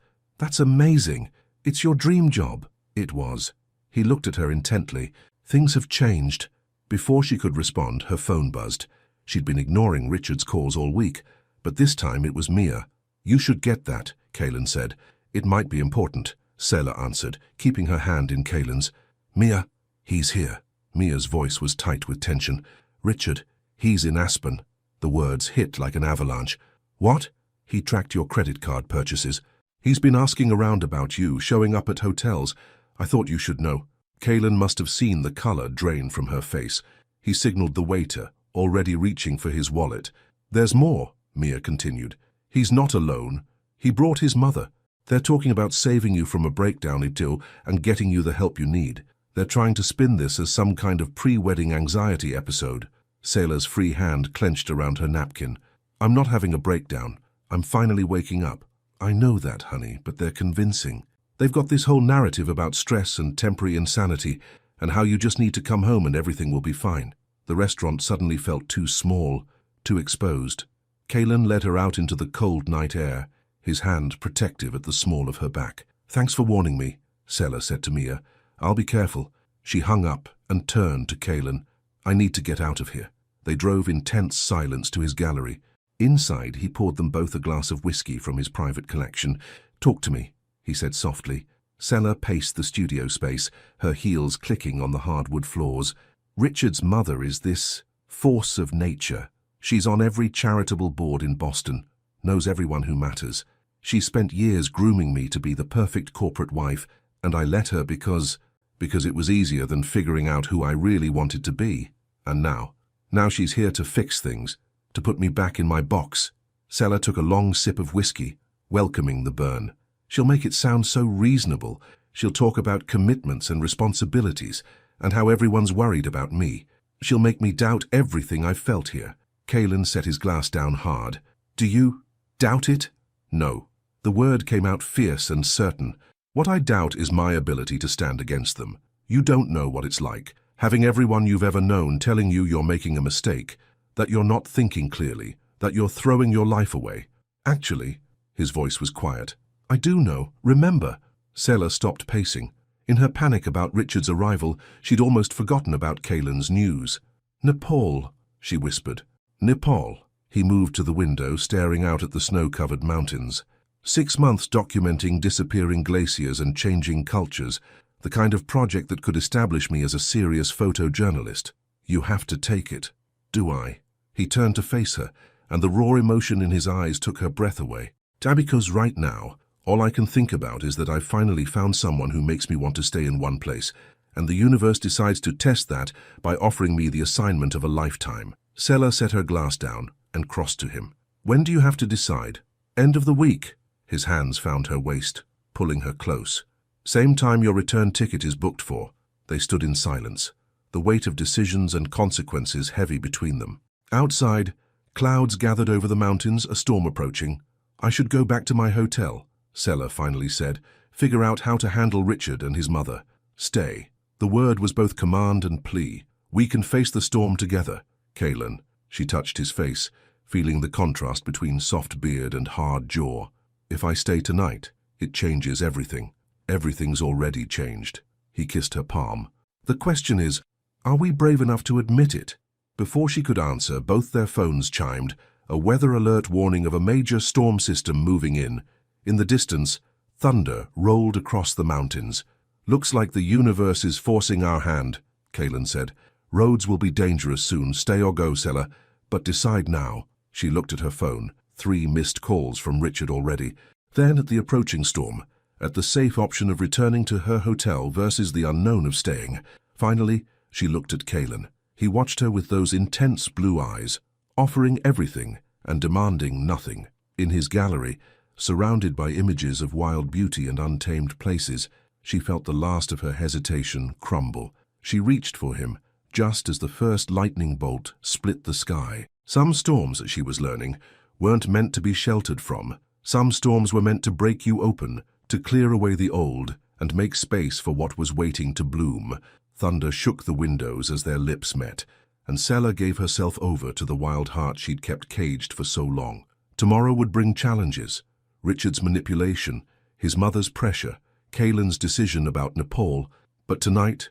amazing. It's your dream job. It was. He looked at her intently. Things have changed. Before she could respond, her phone buzzed. She'd been ignoring Richard's calls all week, but this time it was Mia. You should get that, Kaylin said. It might be important, Sela answered, keeping her hand in Kaylin's. Mia, he's here. Mia's voice was tight with tension. Richard, he's in Aspen. The words hit like an avalanche. What? He tracked your credit card purchases. He's been asking around about you, showing up at hotels. I thought you should know. Kaylin must have seen the color drain from her face. He signaled the waiter, already reaching for his wallet. There's more, Mia continued. He's not alone. He brought his mother. They're talking about saving you from a breakdown, Itil, and getting you the help you need. They're trying to spin this as some kind of pre-wedding anxiety episode. Sela's free hand clenched around her napkin. I'm not having a breakdown. I'm finally waking up. I know that, honey, but they're convincing. They've got this whole narrative about stress and temporary insanity, and how you just need to come home and everything will be fine. The restaurant suddenly felt too small, too exposed. Kaylin led her out into the cold night air, his hand protective at the small of her back. "Thanks for warning me," Sela said to Mia. "I'll be careful." She hung up and turned to Kaylin. "I need to get out of here." They drove in tense silence to his gallery. Inside, he poured them both a glass of whiskey from his private collection. "Talk to me," he said softly. Sela paced the studio space, her heels clicking on the hardwood floors. "Richard's mother is this force of nature. She's on every charitable board in Boston, knows everyone who matters. She spent years grooming me to be the perfect corporate wife, and I let her because it was easier than figuring out who I really wanted to be. And now she's here to fix things, to put me back in my box." Sela took a long sip of whiskey, welcoming the burn. "She'll make it sound so reasonable. She'll talk about commitments and responsibilities, and how everyone's worried about me. She'll make me doubt everything I've felt here." Kaylin set his glass down hard. "Do you doubt it?" "No." The word came out fierce and certain. "What I doubt is my ability to stand against them. You don't know what it's like, having everyone you've ever known telling you you're making a mistake, that you're not thinking clearly, that you're throwing your life away." "Actually," his voice was quiet, "I do know. Remember." Sela stopped pacing. In her panic about Richard's arrival, she'd almost forgotten about Kaylin's news. "Nepal," she whispered. "Nepal." He moved to the window, staring out at the snow-covered mountains. 6 months documenting disappearing glaciers and changing cultures, the kind of project that could establish me as a serious photojournalist. "You have to take it." "Do I?" He turned to face her, and the raw emotion in his eyes took her breath away. "Because right now, all I can think about is that I've finally found someone who makes me want to stay in one place, and the universe decides to test that by offering me the assignment of a lifetime." Sela set her glass down and crossed to him. "When do you have to decide?" "End of the week." His hands found her waist, pulling her close. "Same time your return ticket is booked for." They stood in silence, the weight of decisions and consequences heavy between them. Outside, clouds gathered over the mountains, a storm approaching. "I should go back to my hotel," Sela finally said, "figure out how to handle Richard and his mother." "Stay." The word was both command and plea. "We can face the storm together, Kaylin." She touched his face, feeling the contrast between soft beard and hard jaw. "If I stay tonight, it changes everything. Everything's already changed." He kissed her palm. "The question is, are we brave enough to admit it?" Before she could answer, both their phones chimed, a weather alert warning of a major storm system moving in. In the distance, thunder rolled across the mountains. "Looks like the universe is forcing our hand," Kaylin said. "Roads will be dangerous soon, stay or go, Sela, but decide now." She looked at her phone, 3 missed calls from Richard already. Then at the approaching storm, at the safe option of returning to her hotel versus the unknown of staying. Finally, she looked at Kaylin. He watched her with those intense blue eyes, offering everything and demanding nothing. In his gallery, surrounded by images of wild beauty and untamed places, she felt the last of her hesitation crumble. She reached for him, just as the first lightning bolt split the sky. Some storms, she was learning, weren't meant to be sheltered from. Some storms were meant to break you open, to clear away the old, and make space for what was waiting to bloom. Thunder shook the windows as their lips met, and Sela gave herself over to the wild heart she'd kept caged for so long. Tomorrow would bring challenges. Richard's manipulation, his mother's pressure, Kaylin's decision about Nepal. But tonight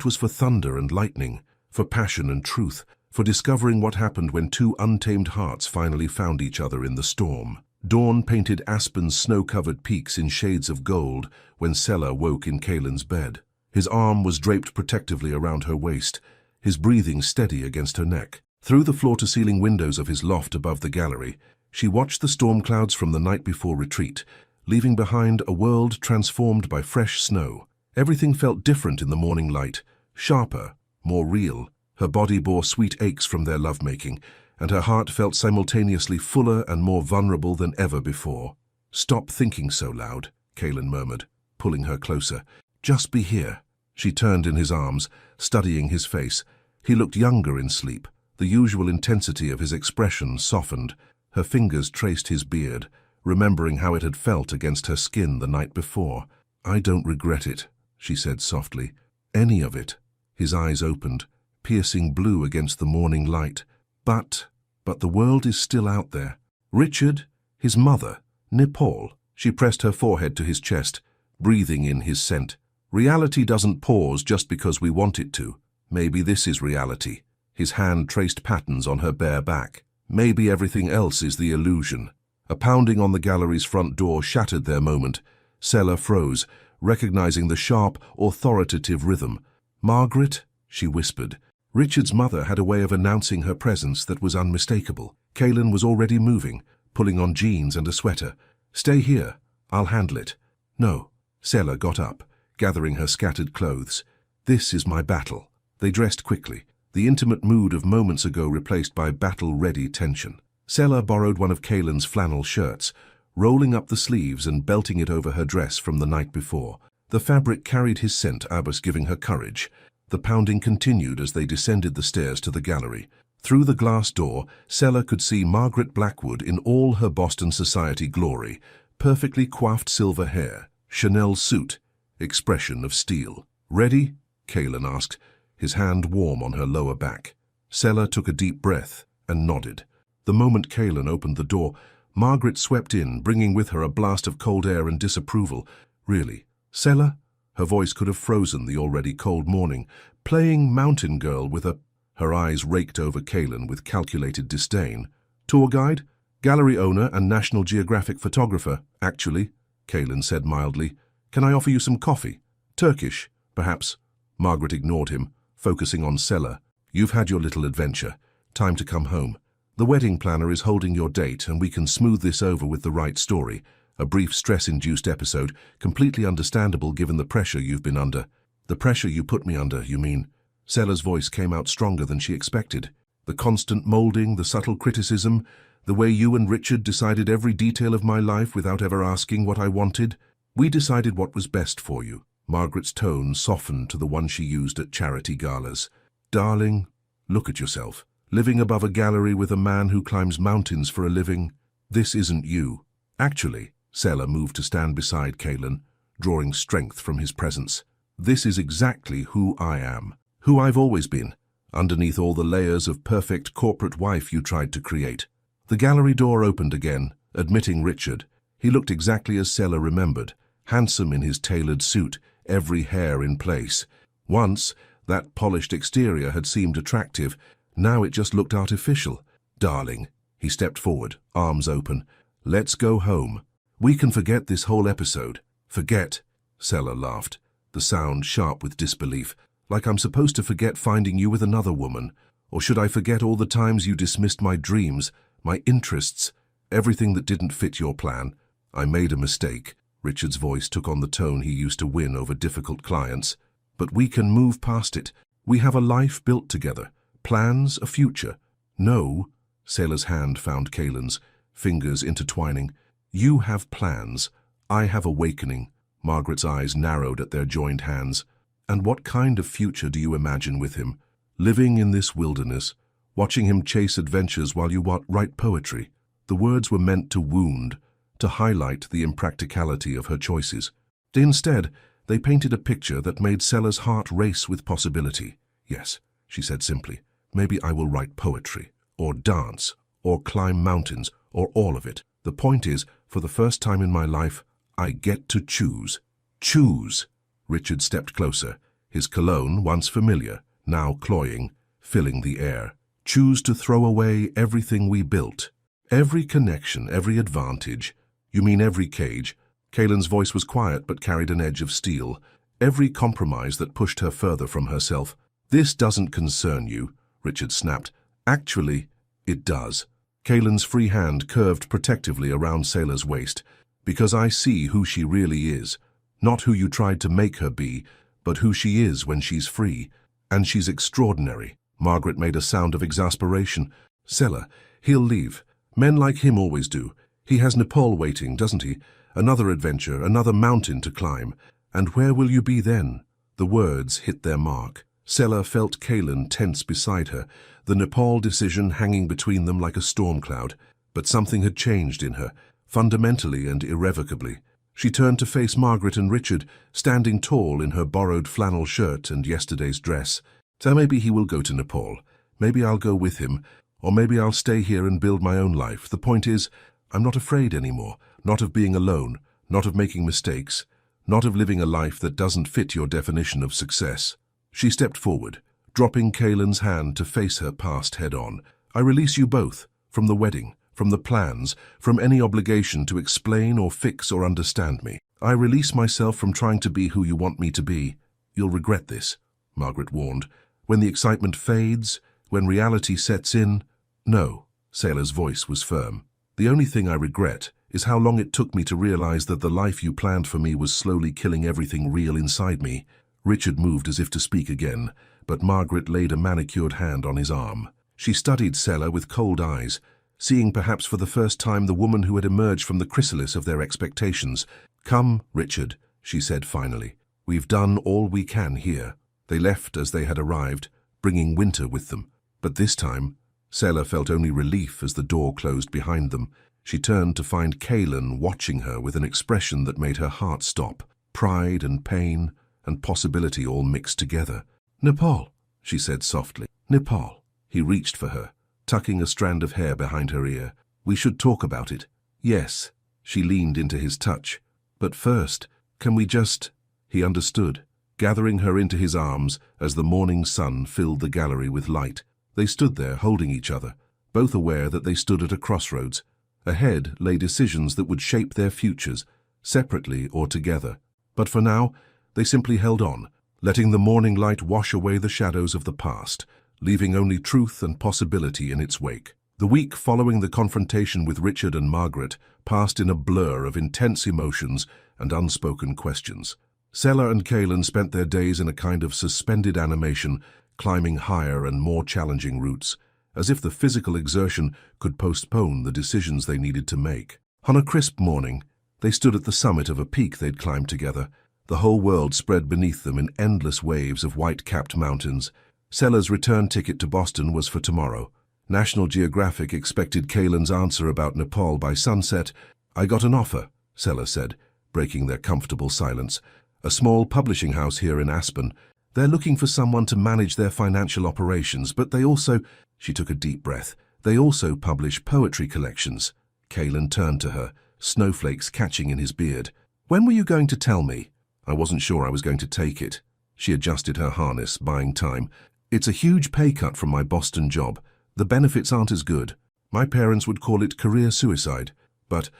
was for thunder and lightning, for passion and truth, for discovering what happened when 2 untamed hearts finally found each other in the storm. Dawn painted Aspen's snow-covered peaks in shades of gold when Sela woke in Kaylin's bed. His arm was draped protectively around her waist, his breathing steady against her neck. Through the floor-to-ceiling windows of his loft above the gallery, she watched the storm clouds from the night before retreat, leaving behind a world transformed by fresh snow. Everything felt different in the morning light, sharper, more real. Her body bore sweet aches from their lovemaking, and her heart felt simultaneously fuller and more vulnerable than ever before. "Stop thinking so loud," Kaylin murmured, pulling her closer. "Just be here." She turned in his arms, studying his face. He looked younger in sleep. The usual intensity of his expression softened. Her fingers traced his beard, remembering how it had felt against her skin the night before. "I don't regret it," she said softly. "Any of it." His eyes opened, piercing blue against the morning light. But the world is still out there. Richard, his mother, Nepal. She pressed her forehead to his chest, breathing in his scent. Reality doesn't pause just because we want it to. Maybe this is reality. His hand traced patterns on her bare back. Maybe everything else is the illusion. A pounding on the gallery's front door shattered their moment. Sela froze, recognizing the sharp, authoritative rhythm. "Margaret," she whispered. Richard's mother had a way of announcing her presence that was unmistakable. Kaelin was already moving, pulling on jeans and a sweater. "Stay here. I'll handle it." "No." Sela got up, gathering her scattered clothes. "This is my battle." They dressed quickly, the intimate mood of moments ago replaced by battle-ready tension. Sela borrowed one of Kaelin's flannel shirts, rolling up the sleeves and belting it over her dress from the night before. The fabric carried his scent, Abbas giving her courage. The pounding continued as they descended the stairs to the gallery. Through the glass door, Sela could see Margaret Blackwood in all her Boston society glory, perfectly coiffed silver hair, Chanel suit, expression of steel. "Ready?" Kaelin asked, his hand warm on her lower back. Sela took a deep breath and nodded. The moment Kaelin opened the door, Margaret swept in, bringing with her a blast of cold air and disapproval. "Really? Sela?" Her voice could have frozen the already cold morning. "Playing mountain girl with a—" Her eyes raked over Kaelin with calculated disdain. "Tour guide? Gallery owner and National Geographic photographer, actually," Kaelin said mildly. "Can I offer you some coffee? Turkish, perhaps?" Margaret ignored him, focusing on Sela. "You've had your little adventure. Time to come home. The wedding planner is holding your date, and we can smooth this over with the right story. A brief stress-induced episode, completely understandable given the pressure you've been under." "The pressure you put me under, you mean?" Sela's voice came out stronger than she expected. "The constant molding, the subtle criticism, the way you and Richard decided every detail of my life without ever asking what I wanted. We decided what was best for you." Margaret's tone softened to the one she used at charity galas. "Darling, look at yourself. Living above a gallery with a man who climbs mountains for a living. This isn't you." "Actually," Sela moved to stand beside Kaelin, drawing strength from his presence. "This is exactly who I am. Who I've always been, underneath all the layers of perfect corporate wife you tried to create." The gallery door opened again, admitting Richard. He looked exactly as Sela remembered, handsome in his tailored suit, every hair in place. Once, that polished exterior had seemed attractive. Now it just looked artificial. "Darling," he stepped forward, arms open. "Let's go home. We can forget this whole episode." "Forget?" Sela laughed, the sound sharp with disbelief. "Like I'm supposed to forget finding you with another woman? Or should I forget all the times you dismissed my dreams, my interests, everything that didn't fit your plan?" "I made a mistake." Richard's voice took on the tone he used to win over difficult clients. "But we can move past it. We have a life built together. Plans, a future." "No." Sela's hand found Kaelin's, fingers intertwining. "You have plans. I have awakening." Margaret's eyes narrowed at their joined hands. "And what kind of future do you imagine with him? Living in this wilderness, watching him chase adventures while you write poetry?" The words were meant to wound, to highlight the impracticality of her choices. Instead, they painted a picture that made Sela's heart race with possibility. "Yes," she said simply, "maybe I will write poetry, or dance, or climb mountains, or all of it. The point is, for the first time in my life, I get to choose." "Choose!" Richard stepped closer, his cologne, once familiar, now cloying, filling the air. "Choose to throw away everything we built. Every connection, every advantage. You mean every cage?" Kaelin's voice was quiet but carried an edge of steel. "Every compromise that pushed her further from herself." "This doesn't concern you," Richard snapped. "Actually, it does." Kaelin's free hand curved protectively around Sela's waist. "Because I see who she really is. Not who you tried to make her be, but who she is when she's free. And she's extraordinary." Margaret made a sound of exasperation. "Sela, he'll leave. Men like him always do. He has Nepal waiting, doesn't he? Another adventure, another mountain to climb. And where will you be then?" The words hit their mark. Sela felt Kaelin tense beside her, the Nepal decision hanging between them like a storm cloud. But something had changed in her, fundamentally and irrevocably. She turned to face Margaret and Richard, standing tall in her borrowed flannel shirt and yesterday's dress. So maybe he will go to Nepal. Maybe I'll go with him. Or maybe I'll stay here and build my own life. The point is, I'm not afraid anymore. Not of being alone. Not of making mistakes. Not of living a life that doesn't fit your definition of success. She stepped forward, dropping Kaylin's hand to face her past head-on. I release you both, from the wedding, from the plans, from any obligation to explain or fix or understand me. I release myself from trying to be who you want me to be. You'll regret this, Margaret warned. When the excitement fades, when reality sets in. No, Sailor's voice was firm. The only thing I regret is how long it took me to realize that the life you planned for me was slowly killing everything real inside me. Richard moved as if to speak again, but Margaret laid a manicured hand on his arm. She studied Sailor with cold eyes, seeing perhaps for the first time the woman who had emerged from the chrysalis of their expectations. Come, Richard, she said finally. We've done all we can here. They left as they had arrived, bringing winter with them. But this time, Sailor felt only relief as the door closed behind them. She turned to find Kaylin watching her with an expression that made her heart stop. Pride and pain and possibility all mixed together. Nepal, she said softly. Nepal. He reached for her, tucking a strand of hair behind her ear. We should talk about it. Yes. She leaned into his touch. But first, can we just... He understood, gathering her into his arms as the morning sun filled the gallery with light. They stood there holding each other, both aware that they stood at a crossroads. Ahead lay decisions that would shape their futures, separately or together. But for now, they simply held on, letting the morning light wash away the shadows of the past, leaving only truth and possibility in its wake. The week following the confrontation with Richard and Margaret passed in a blur of intense emotions and unspoken questions. Sailor and Kaylin spent their days in a kind of suspended animation, climbing higher and more challenging routes, as if the physical exertion could postpone the decisions they needed to make. On a crisp morning, they stood at the summit of a peak they'd climbed together. The whole world spread beneath them in endless waves of white-capped mountains. Sailor's return ticket to Boston was for tomorrow. National Geographic expected Kaylin's answer about Nepal by sunset. I got an offer, Sailor said, breaking their comfortable silence. A small publishing house here in Aspen. They're looking for someone to manage their financial operations, but they also... She took a deep breath. They also publish poetry collections. Kaylin turned to her, snowflakes catching in his beard. When were you going to tell me? I wasn't sure I was going to take it. She adjusted her harness, buying time. It's a huge pay cut from my Boston job. The benefits aren't as good. My parents would call it career suicide. But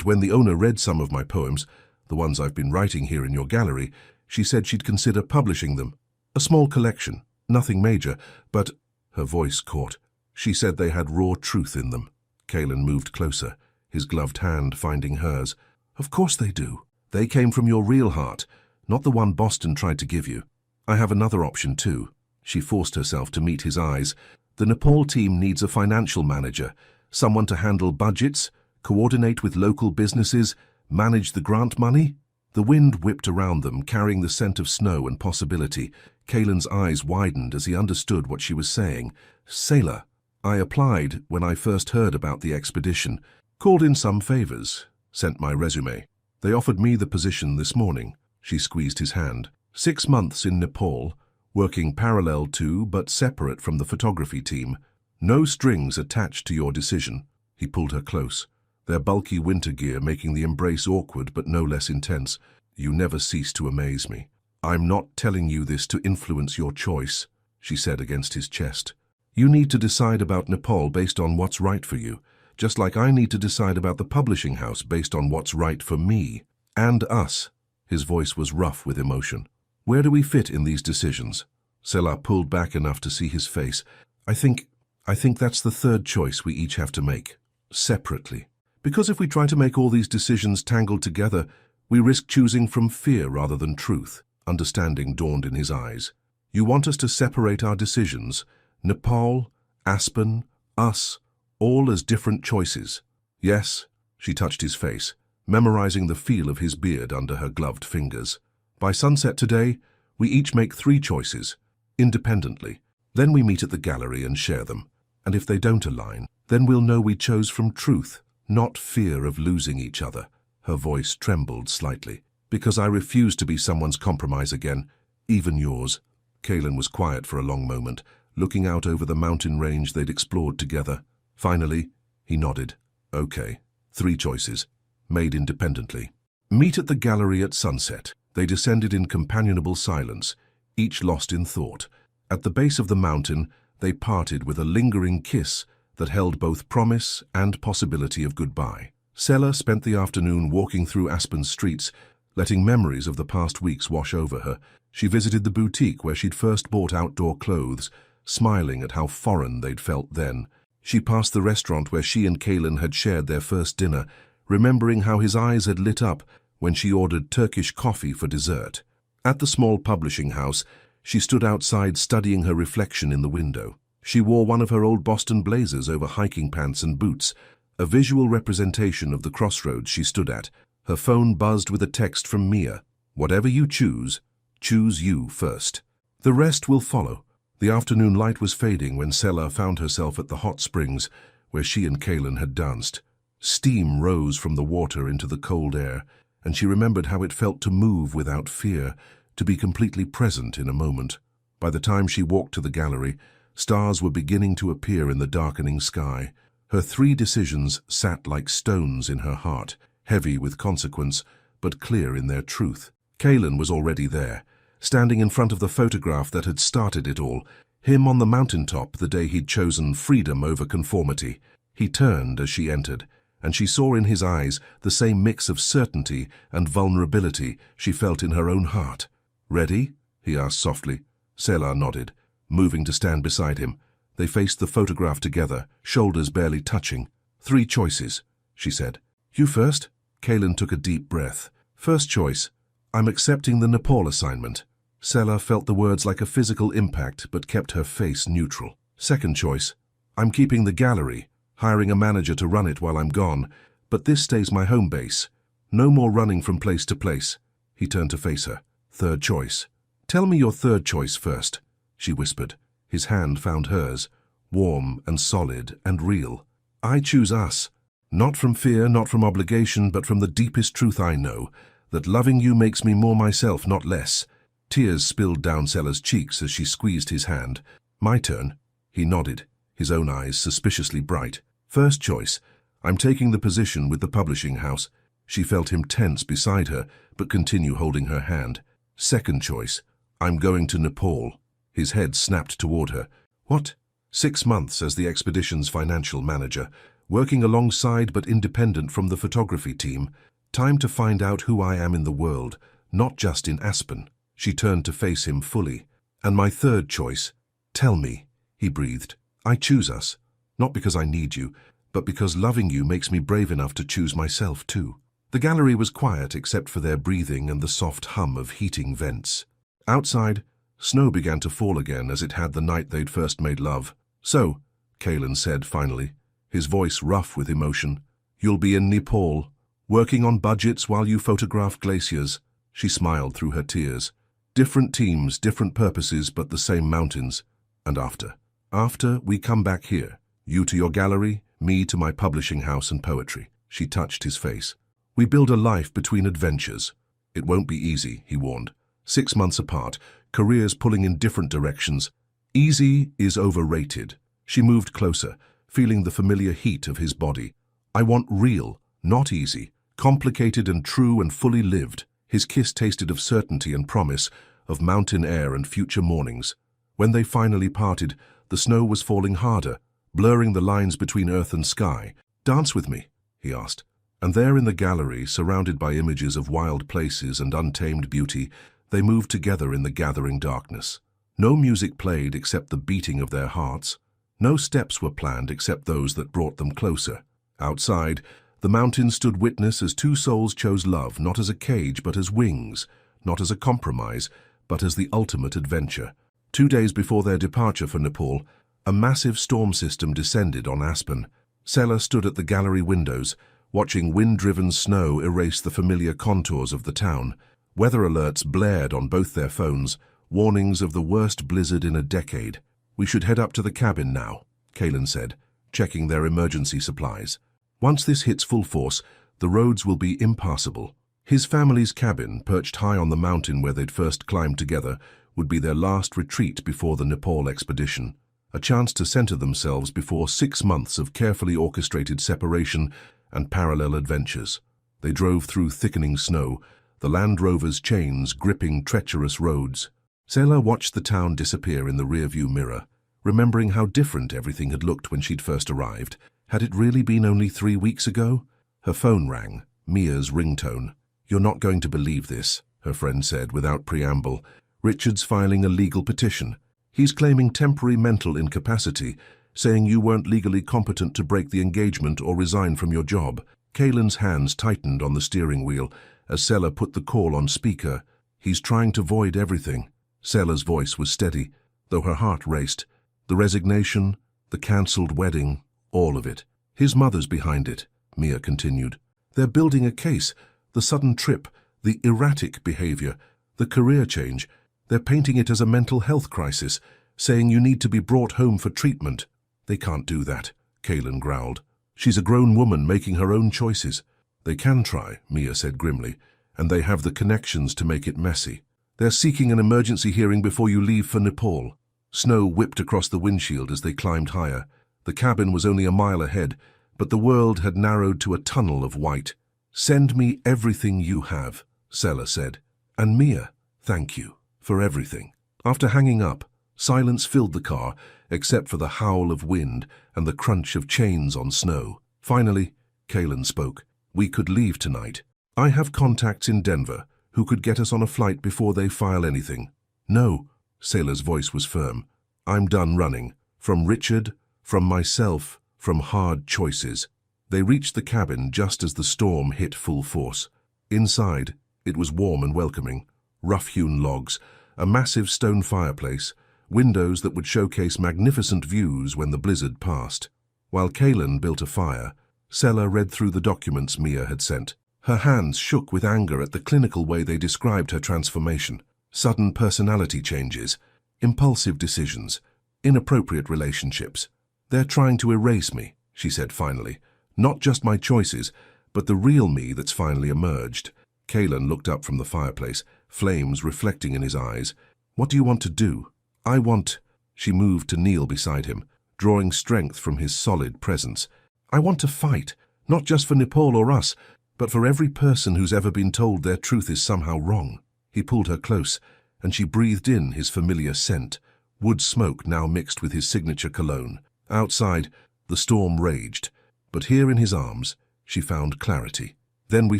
when the owner read some of my poems, the ones I've been writing here in your gallery, she said she'd consider publishing them. A small collection, nothing major, but... Her voice caught. She said they had raw truth in them. Kaylin moved closer, his gloved hand finding hers. Of course they do. They came from your real heart, not the one Boston tried to give you. I have another option too. She forced herself to meet his eyes. The Nepal team needs a financial manager, someone to handle budgets, coordinate with local businesses, manage the grant money. The wind whipped around them, carrying the scent of snow and possibility. Kaylin's eyes widened as he understood what she was saying. Sailor, I applied when I first heard about the expedition, called in some favors, sent my resume. They offered me the position this morning. She squeezed his hand. 6 months in Nepal, working parallel to but separate from the photography team. No strings attached to your decision. He pulled her close, their bulky winter gear making the embrace awkward but no less intense. You never cease to amaze me. I'm not telling you this to influence your choice, she said against his chest. You need to decide about Nepal based on what's right for you, just like I need to decide about the publishing house based on what's right for me. And us. His voice was rough with emotion. Where do we fit in these decisions? Sailor pulled back enough to see his face. I think that's the third choice we each have to make, separately. Because if we try to make all these decisions tangled together, we risk choosing from fear rather than truth. Understanding dawned in his eyes. You want us to separate our decisions, Nepal, Aspen, us, all as different choices. Yes, she touched his face, memorizing the feel of his beard under her gloved fingers. By sunset today, we each make 3 choices, independently. Then we meet at the gallery and share them. And if they don't align, then we'll know we chose from truth, not fear of losing each other. Her voice trembled slightly. Because I refuse to be someone's compromise again, even yours. Kaelin was quiet for a long moment, looking out over the mountain range they'd explored together. Finally, he nodded. Okay. 3 choices, made independently. Meet at the gallery at sunset. They descended in companionable silence, each lost in thought. At the base of the mountain, they parted with a lingering kiss that held both promise and possibility of goodbye. Sela spent the afternoon walking through Aspen's streets, letting memories of the past weeks wash over her. She visited the boutique where she'd first bought outdoor clothes, smiling at how foreign they'd felt then. She passed the restaurant where she and Kaelin had shared their first dinner, remembering how his eyes had lit up when she ordered Turkish coffee for dessert. At the small publishing house, she stood outside studying her reflection in the window. She wore one of her old Boston blazers over hiking pants and boots, a visual representation of the crossroads she stood at. Her phone buzzed with a text from Mia. Whatever you choose, choose you first. The rest will follow. The afternoon light was fading when Sela found herself at the hot springs where she and Kaelin had danced. Steam rose from the water into the cold air, and she remembered how it felt to move without fear, to be completely present in a moment. By the time she walked to the gallery, stars were beginning to appear in the darkening sky. Her 3 decisions sat like stones in her heart, heavy with consequence, but clear in their truth. Kaelin was already there, standing in front of the photograph that had started it all, him on the mountaintop the day he'd chosen freedom over conformity. He turned as she entered, and she saw in his eyes the same mix of certainty and vulnerability she felt in her own heart. "Ready?" he asked softly. Sela nodded, moving to stand beside him. They faced the photograph together, shoulders barely touching. 3 choices, she said. "You first?" Kaelin took a deep breath. "First choice, I'm accepting the Nepal assignment." Sela felt the words like a physical impact, but kept her face neutral. "Second choice, I'm keeping the gallery, hiring a manager to run it while I'm gone, but this stays my home base. No more running from place to place." He turned to face her. "Third choice." "Tell me your third choice first," she whispered. His hand found hers, warm and solid and real. "I choose us. Not from fear, not from obligation, but from the deepest truth I know, that loving you makes me more myself, not less." Tears spilled down Sela's cheeks as she squeezed his hand. "My turn." He nodded, his own eyes suspiciously bright. "First choice, I'm taking the position with the publishing house." She felt him tense beside her, but continue holding her hand. "Second choice, I'm going to Nepal." His head snapped toward her. "What?" 6 months as the expedition's financial manager, working alongside but independent from the photography team. Time to find out who I am in the world, not just in Aspen. She turned to face him fully. "And my third choice, tell me," he breathed. "I choose us, not because I need you, but because loving you makes me brave enough to choose myself too." The gallery was quiet except for their breathing and the soft hum of heating vents. Outside, snow began to fall again as it had the night they'd first made love. "So," Kaelin said finally, his voice rough with emotion, "you'll be in Nepal, working on budgets while you photograph glaciers." She smiled through her tears. "Different teams, different purposes, but the same mountains. And after? After, we come back here. You to your gallery, me to my publishing house and poetry." She touched his face. "We build a life between adventures. It won't be easy," he warned. 6 months apart, careers pulling in different directions. Easy is overrated. She moved closer, feeling the familiar heat of his body. "I want real, not easy, complicated and true and fully lived." His kiss tasted of certainty and promise, of mountain air and future mornings. When they finally parted, the snow was falling harder, blurring the lines between earth and sky. "Dance with me," he asked. And there in the gallery, surrounded by images of wild places and untamed beauty, they moved together in the gathering darkness. No music played except the beating of their hearts. No steps were planned except those that brought them closer. Outside, the mountains stood witness as 2 souls chose love, not as a cage but as wings, not as a compromise, but as the ultimate adventure. 2 days before their departure for Nepal, a massive storm system descended on Aspen. Sela stood at the gallery windows, watching wind-driven snow erase the familiar contours of the town. Weather alerts blared on both their phones, warnings of the worst blizzard in a decade. "We should head up to the cabin now," Kaelin said, checking their emergency supplies. "Once this hits full force, The roads will be impassable. His family's cabin, perched high on the mountain where they'd first climbed together, would be their last retreat before the Nepal expedition. A chance to center themselves before 6 months of carefully orchestrated separation and parallel adventures. They drove through thickening snow, the Land Rover's chains gripping treacherous roads. Selah watched the town disappear in the rearview mirror, remembering how different everything had looked when she'd first arrived. Had it really been only 3 weeks ago? Her phone rang, Mia's ringtone. "You're not going to believe this," her friend said without preamble. "Richard's filing a legal petition. He's claiming temporary mental incapacity, saying you weren't legally competent to break the engagement or resign from your job." Kaylin's hands tightened on the steering wheel as Selah put the call on speaker. "He's trying to void everything." Selah's voice was steady, though her heart raced. The resignation, the cancelled wedding, all of it. "His mother's behind it," Mia continued. "They're building a case. The sudden trip, the erratic behavior, the career change. They're painting it as a mental health crisis, saying you need to be brought home for treatment." "They can't do that," Kaylin growled. "She's a grown woman making her own choices." "They can try," Mia said grimly, "and they have the connections to make it messy. They're seeking an emergency hearing before you leave for Nepal." Snow whipped across the windshield as they climbed higher. The cabin was only a mile ahead, but the world had narrowed to a tunnel of white. "Send me everything you have," Selah said. "And Mia, thank you for everything." After hanging up, silence filled the car, except for the howl of wind and the crunch of chains on snow. Finally, Kaylin spoke. "We could leave tonight. I have contacts in Denver who could get us on a flight before they file anything." "No," Selah's voice was firm. "I'm done running. From Richard, from myself, from hard choices." They reached the cabin just as the storm hit full force. Inside, it was warm and welcoming. Rough-hewn logs, a massive stone fireplace, windows that would showcase magnificent views when the blizzard passed. While Kaylin built a fire, Selah read through the documents Mia had sent. Her hands shook with anger at the clinical way they described her transformation. Sudden personality changes, impulsive decisions, inappropriate relationships. "They're trying to erase me," she said finally. "Not just my choices, but the real me that's finally emerged." Kaylin looked up from the fireplace, flames reflecting in his eyes. "What do you want to do?" "I want—" She moved to kneel beside him, drawing strength from his solid presence. "I want to fight, not just for Nepal or us, but for every person who's ever been told their truth is somehow wrong." He pulled her close, and she breathed in his familiar scent, wood smoke now mixed with his signature cologne. Outside, the storm raged, but here in his arms, she found clarity. "Then we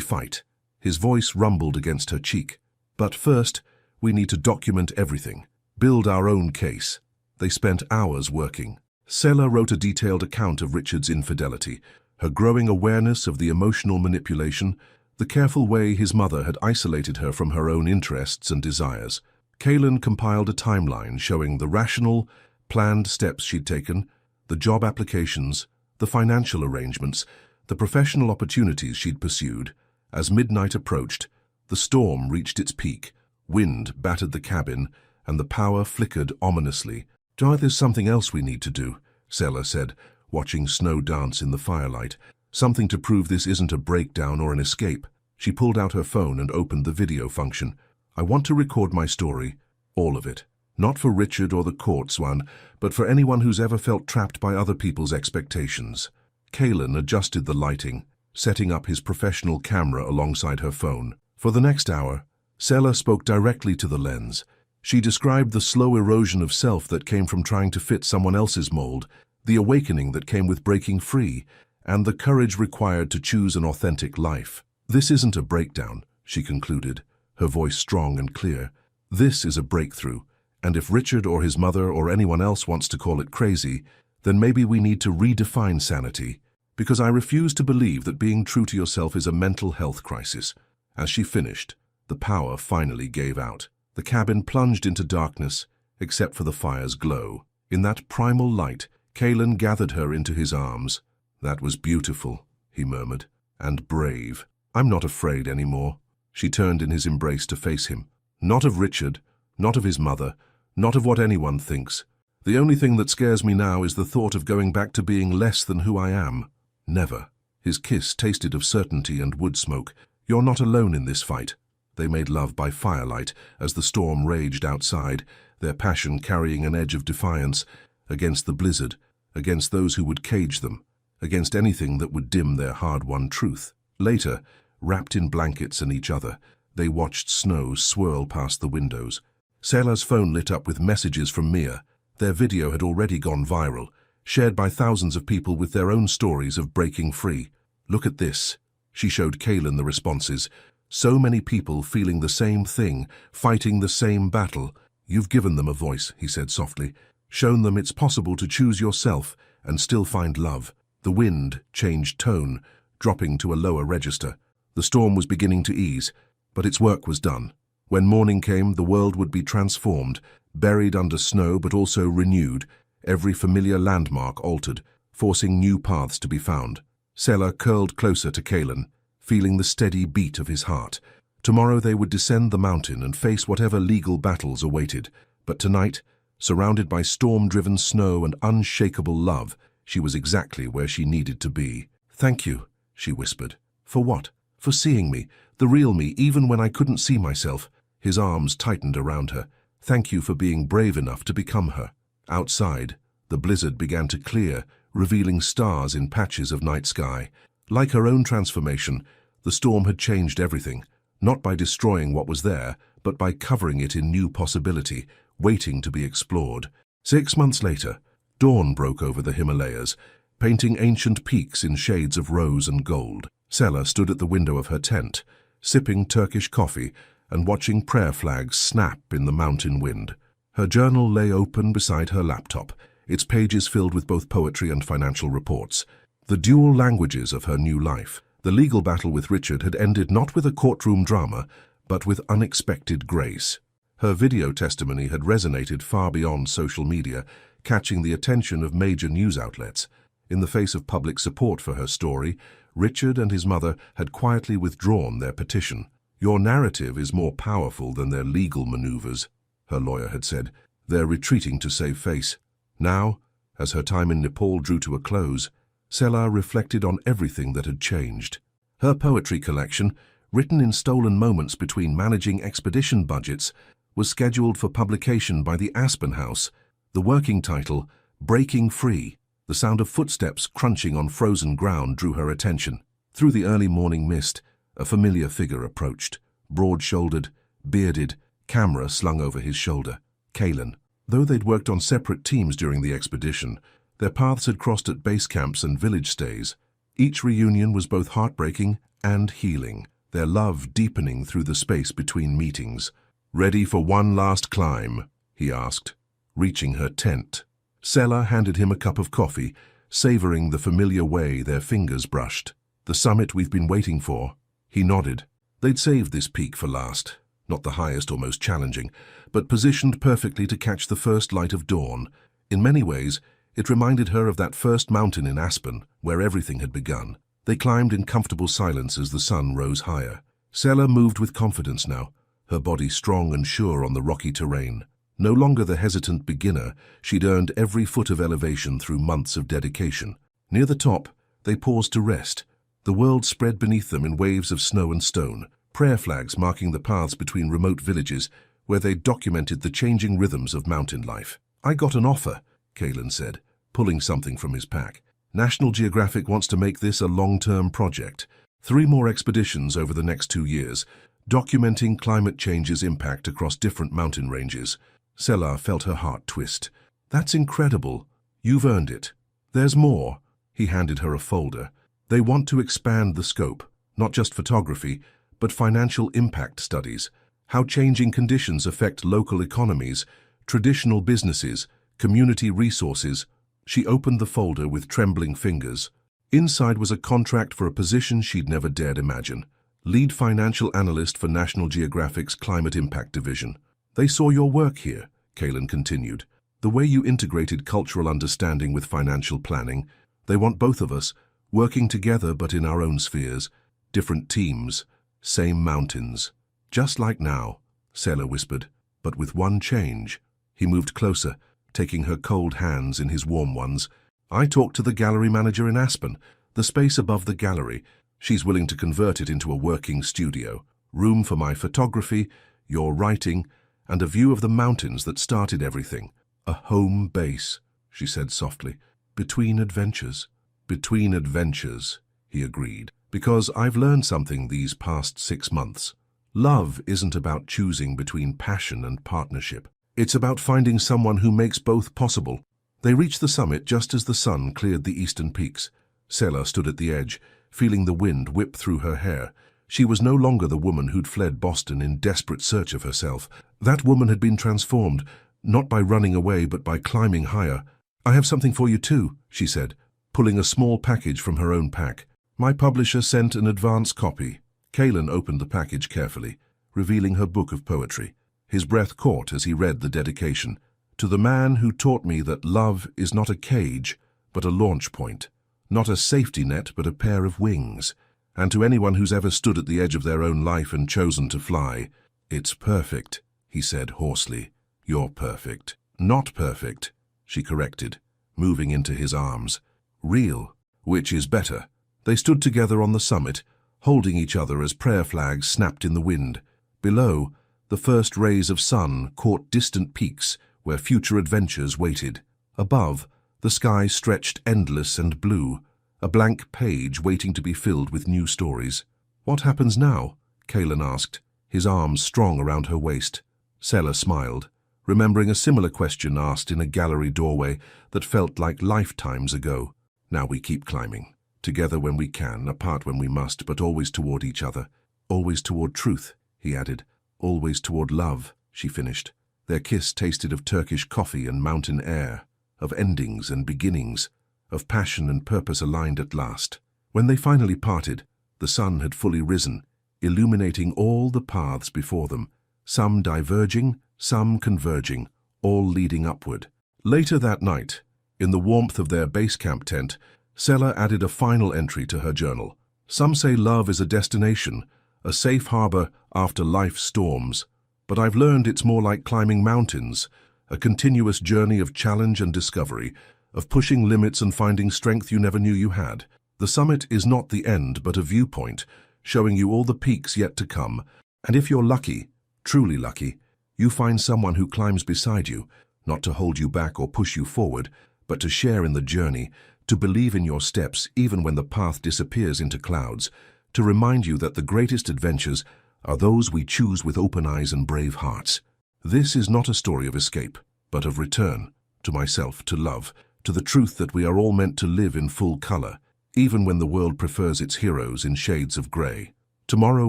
fight." His voice rumbled against her cheek. "But first, we need to document everything, build our own case." They spent hours working. Selah wrote a detailed account of Richard's infidelity, her growing awareness of the emotional manipulation, the careful way his mother had isolated her from her own interests and desires. Kaylin compiled a timeline showing the rational, planned steps she'd taken, the job applications, the financial arrangements, the professional opportunities she'd pursued. As midnight approached, the storm reached its peak. Wind battered the cabin, and the power flickered ominously. "There's something else we need to do," Selah said, watching snow dance in the firelight. "Something to prove this isn't a breakdown or an escape." She pulled out her phone and opened the video function. "I want to record my story, all of it. Not for Richard or the courts one, but for anyone who's ever felt trapped by other people's expectations." Kaylin adjusted the lighting, setting up his professional camera alongside her phone. For the next hour, Selah spoke directly to the lens. She described the slow erosion of self that came from trying to fit someone else's mold, the awakening that came with breaking free, and the courage required to choose an authentic life. "This isn't a breakdown," she concluded, her voice strong and clear. "This is a breakthrough, and if Richard or his mother or anyone else wants to call it crazy, then maybe we need to redefine sanity, because I refuse to believe that being true to yourself is a mental health crisis." As she finished, the power finally gave out. The cabin plunged into darkness, except for the fire's glow. In that primal light, Kaylin gathered her into his arms. "That was beautiful," he murmured, "and brave. I'm not afraid anymore." She turned in his embrace to face him. "Not of Richard, not of his mother, not of what anyone thinks. The only thing that scares me now is the thought of going back to being less than who I am." "Never," His kiss tasted of certainty and wood smoke. "You're not alone in this fight." They made love by firelight as the storm raged outside, their passion carrying an edge of defiance against the blizzard, against those who would cage them, against anything that would dim their hard-won truth. Later, wrapped in blankets and each other, they watched snow swirl past the windows. Selah's phone lit up with messages from Mia. Their video had already gone viral, shared by thousands of people with their own stories of breaking free. "Look at this." She showed Kaylin the responses. "So many people feeling the same thing, fighting the same battle. You've given them a voice," he said softly. "Shown them it's possible to choose yourself and still find love." The wind changed tone, dropping to a lower register. The storm was beginning to ease, but its work was done. When morning came, the world would be transformed, buried under snow but also renewed, every familiar landmark altered, forcing new paths to be found. Selah curled closer to Kaylin, feeling the steady beat of his heart. Tomorrow they would descend the mountain and face whatever legal battles awaited. But tonight, surrounded by storm-driven snow and unshakable love, she was exactly where she needed to be. "Thank you," she whispered. "For what?" "For seeing me, the real me, even when I couldn't see myself." His arms tightened around her. "Thank you for being brave enough to become her." Outside, the blizzard began to clear, revealing stars in patches of night sky. Like her own transformation, the storm had changed everything, not by destroying what was there, but by covering it in new possibility, waiting to be explored. 6 months later, dawn broke over the Himalayas, painting ancient peaks in shades of rose and gold. Selah stood at the window of her tent, sipping Turkish coffee and watching prayer flags snap in the mountain wind. Her journal lay open beside her laptop, its pages filled with both poetry and financial reports. The dual languages of her new life. The legal battle with Richard had ended not with a courtroom drama, but with unexpected grace. Her video testimony had resonated far beyond social media, catching the attention of major news outlets. In the face of public support for her story, Richard and his mother had quietly withdrawn their petition. "Your narrative is more powerful than their legal maneuvers," her lawyer had said. "They're retreating to save face." Now, as her time in Nepal drew to a close, Selah reflected on everything that had changed. Her poetry collection, written in stolen moments between managing expedition budgets, was scheduled for publication by the Aspen House. The working title, "Breaking Free." The sound of footsteps crunching on frozen ground drew her attention. Through the early morning mist, a familiar figure approached, broad-shouldered, bearded, camera slung over his shoulder. Kaylin. Though they'd worked on separate teams during the expedition, their paths had crossed at base camps and village stays. Each reunion was both heartbreaking and healing, their love deepening through the space between meetings. "Ready for one last climb?" he asked, reaching her tent. Selah handed him a cup of coffee, savoring the familiar way their fingers brushed. "The summit we've been waiting for?" He nodded. They'd saved this peak for last, not the highest or most challenging, but positioned perfectly to catch the first light of dawn. In many ways, it reminded her of that first mountain in Aspen, where everything had begun. They climbed in comfortable silence as the sun rose higher. Selah moved with confidence now, her body strong and sure on the rocky terrain. No longer the hesitant beginner, she'd earned every foot of elevation through months of dedication. Near the top, they paused to rest. The world spread beneath them in waves of snow and stone, prayer flags marking the paths between remote villages where they documented the changing rhythms of mountain life. "I got an offer," Kaylin said, pulling something from his pack. "National Geographic wants to make this a long-term project. 3 more expeditions over the next 2 years, documenting climate change's impact across different mountain ranges." Selah felt her heart twist. "That's incredible. You've earned it." "There's more." He handed her a folder. "They want to expand the scope, not just photography, but financial impact studies, how changing conditions affect local economies, traditional businesses, community resources." She opened the folder with trembling fingers. Inside was a contract for a position she'd never dared imagine. Lead financial analyst for National Geographic's Climate Impact Division. "They saw your work here," Kaylin continued. "The way you integrated cultural understanding with financial planning. They want both of us, working together but in our own spheres. Different teams, same mountains. Just like now," Selah whispered, "but with one change." He moved closer, taking her cold hands in his warm ones. "I talked to the gallery manager in Aspen. The space above the gallery, she's willing to convert it into a working studio. Room for my photography, your writing, and a view of the mountains that started everything. A home base, she said softly. Between adventures. Between adventures, he agreed. Because I've learned something these past 6 months. Love isn't about choosing between passion and partnership. It's about finding someone who makes both possible. They reached the summit just as the sun cleared the eastern peaks. Sela stood at the edge, feeling the wind whip through her hair. She was no longer the woman who'd fled Boston in desperate search of herself. That woman had been transformed, not by running away but by climbing higher. "I have something for you too," she said, pulling a small package from her own pack. "My publisher sent an advance copy." Kaelan opened the package carefully, revealing her book of poetry. His breath caught as he read the dedication. "To the man who taught me that love is not a cage, but a launch point. Not a safety net, but a pair of wings. And to anyone who's ever stood at the edge of their own life and chosen to fly." "It's perfect," he said hoarsely. "You're perfect." "Not perfect," she corrected, moving into his arms. "Real, which is better." They stood together on the summit, holding each other as prayer flags snapped in the wind. Below, the first rays of sun caught distant peaks where future adventures waited. Above, the sky stretched endless and blue, a blank page waiting to be filled with new stories. "What happens now?" Kaelan asked, his arms strong around her waist. Sela smiled, remembering a similar question asked in a gallery doorway that felt like lifetimes ago. "Now we keep climbing. Together when we can, apart when we must, but always toward each other. Always toward truth," he added. "Always toward love," she finished. Their kiss tasted of Turkish coffee and mountain air, of endings and beginnings, of passion and purpose aligned at last. When they finally parted, the sun had fully risen, illuminating all the paths before them, some diverging, some converging, all leading upward. Later that night, in the warmth of their base camp tent, Sela added a final entry to her journal. "Some say love is a destination, a safe harbor after life's storms. But I've learned it's more like climbing mountains, a continuous journey of challenge and discovery, of pushing limits and finding strength you never knew you had. The summit is not the end, but a viewpoint, showing you all the peaks yet to come. And if you're lucky, truly lucky, you find someone who climbs beside you, not to hold you back or push you forward, but to share in the journey, to believe in your steps even when the path disappears into clouds, to remind you that the greatest adventures are those we choose with open eyes and brave hearts. This is not a story of escape, but of return, to myself, to love, to the truth that we are all meant to live in full color, even when the world prefers its heroes in shades of gray. Tomorrow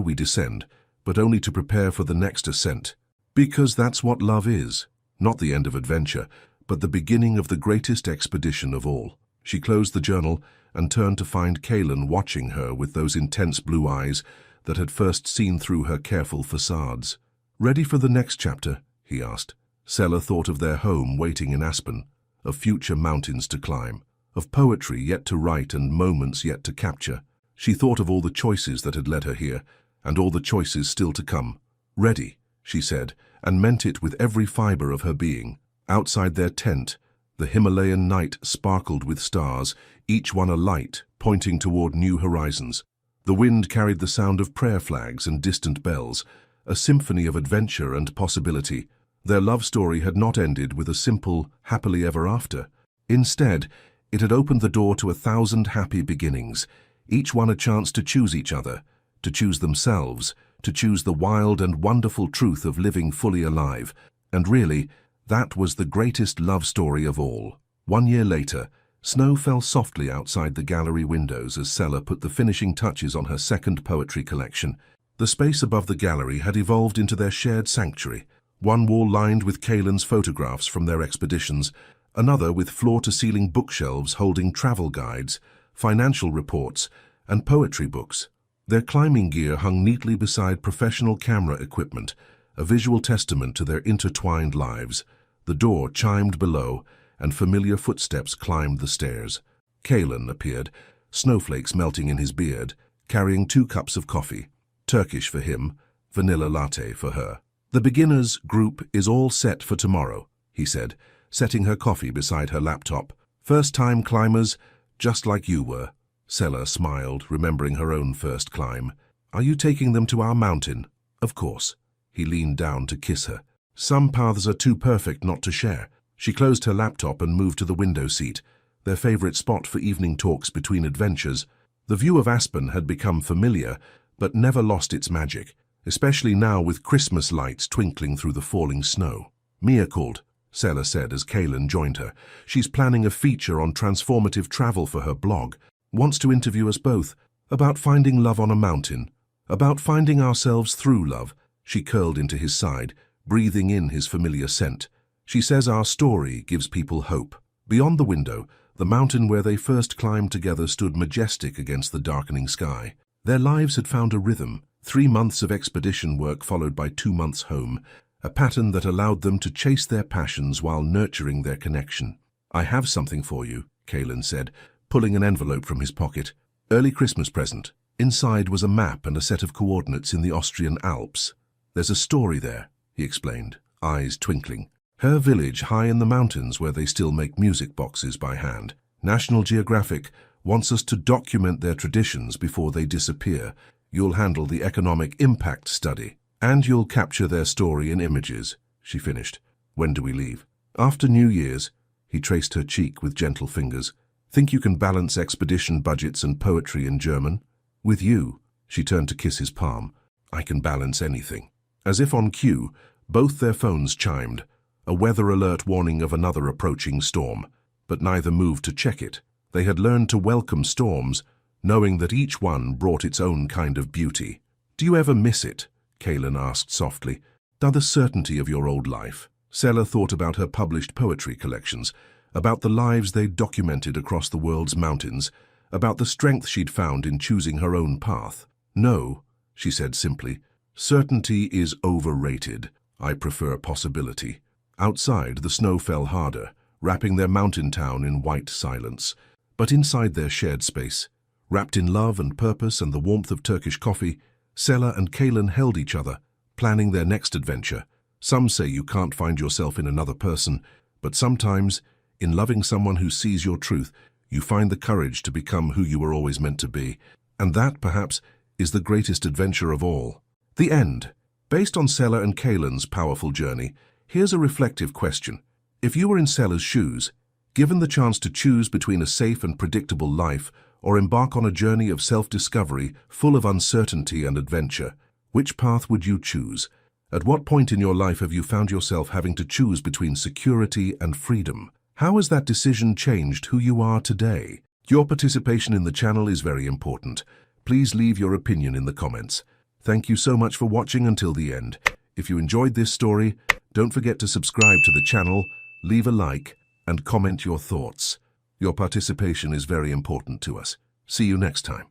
we descend, but only to prepare for the next ascent. Because that's what love is, not the end of adventure, but the beginning of the greatest expedition of all." She closed the journal and turned to find Kaelan watching her with those intense blue eyes that had first seen through her careful facades. "Ready for the next chapter?" he asked. Sela thought of their home waiting in Aspen, of future mountains to climb, of poetry yet to write and moments yet to capture. She thought of all the choices that had led her here, and all the choices still to come. "Ready," she said, and meant it with every fiber of her being. Outside their tent, the Himalayan night sparkled with stars, each one a light, pointing toward new horizons. The wind carried the sound of prayer flags and distant bells, a symphony of adventure and possibility. Their love story had not ended with a simple, happily ever after. Instead, it had opened the door to 1,000 happy beginnings, each one a chance to choose each other, to choose themselves, to choose the wild and wonderful truth of living fully alive. And really, that was the greatest love story of all. 1 year later, snow fell softly outside the gallery windows as Sela put the finishing touches on her second poetry collection. The space above the gallery had evolved into their shared sanctuary, one wall lined with Kaelan's photographs from their expeditions, another with floor-to-ceiling bookshelves holding travel guides, financial reports, and poetry books. Their climbing gear hung neatly beside professional camera equipment, a visual testament to their intertwined lives. The door chimed below, and familiar footsteps climbed the stairs. Kaelan appeared, snowflakes melting in his beard, carrying 2 cups of coffee, Turkish for him, vanilla latte for her. "The beginners group is all set for tomorrow," he said, setting her coffee beside her laptop. "First-time climbers, just like you were." Sela smiled, remembering her own first climb. Are you taking them to our mountain? Of course. He leaned down to kiss her. Some paths are too perfect not to share. She closed her laptop and moved to the window seat, their favorite spot for evening talks between adventures. The view of Aspen had become familiar, but never lost its magic, especially now with Christmas lights twinkling through the falling snow. Mia called, Sela said as Kaylin joined her. She's planning a feature on transformative travel for her blog. Wants to interview us both, about finding love on a mountain, about finding ourselves through love. She curled into his side, breathing in his familiar scent. She says our story gives people hope. Beyond the window, the mountain where they first climbed together stood majestic against the darkening sky. Their lives had found a rhythm, 3 months of expedition work followed by 2 months home, a pattern that allowed them to chase their passions while nurturing their connection. I have something for you, Kaylin said, pulling an envelope from his pocket. Early Christmas present. Inside was a map and a set of coordinates in the Austrian Alps. There's a story there, he explained, eyes twinkling. Her village high in the mountains where they still make music boxes by hand. National Geographic wants us to document their traditions before they disappear. You'll handle the economic impact study, and you'll capture their story in images, she finished. When do we leave? After New Year's. He traced her cheek with gentle fingers. Think you can balance expedition budgets and poetry in German? With you, she turned to kiss his palm. I can balance anything. As if on cue, both their phones chimed, a weather alert warning of another approaching storm, but neither moved to check it. They had learned to welcome storms, knowing that each one brought its own kind of beauty. Do you ever miss it? Kaylin asked softly. The certainty of your old life. Sela thought about her published poetry collections, about the lives they'd documented across the world's mountains, about the strength she'd found in choosing her own path. No, she said simply. Certainty is overrated. I prefer possibility. Outside, the snow fell harder, wrapping their mountain town in white silence. But inside their shared space, wrapped in love and purpose and the warmth of Turkish coffee, Sela and Kaylin held each other, planning their next adventure. Some say you can't find yourself in another person, but sometimes, in loving someone who sees your truth, you find the courage to become who you were always meant to be. And that, perhaps, is the greatest adventure of all. The end. Based on Sela and Kaylin's powerful journey, here's a reflective question. If you were in Sela's shoes, given the chance to choose between a safe and predictable life or embark on a journey of self-discovery full of uncertainty and adventure, which path would you choose? At what point in your life have you found yourself having to choose between security and freedom? How has that decision changed who you are today? Your participation in the channel is very important. Please leave your opinion in the comments. Thank you so much for watching until the end. If you enjoyed this story, don't forget to subscribe to the channel, leave a like, and comment your thoughts. Your participation is very important to us. See you next time.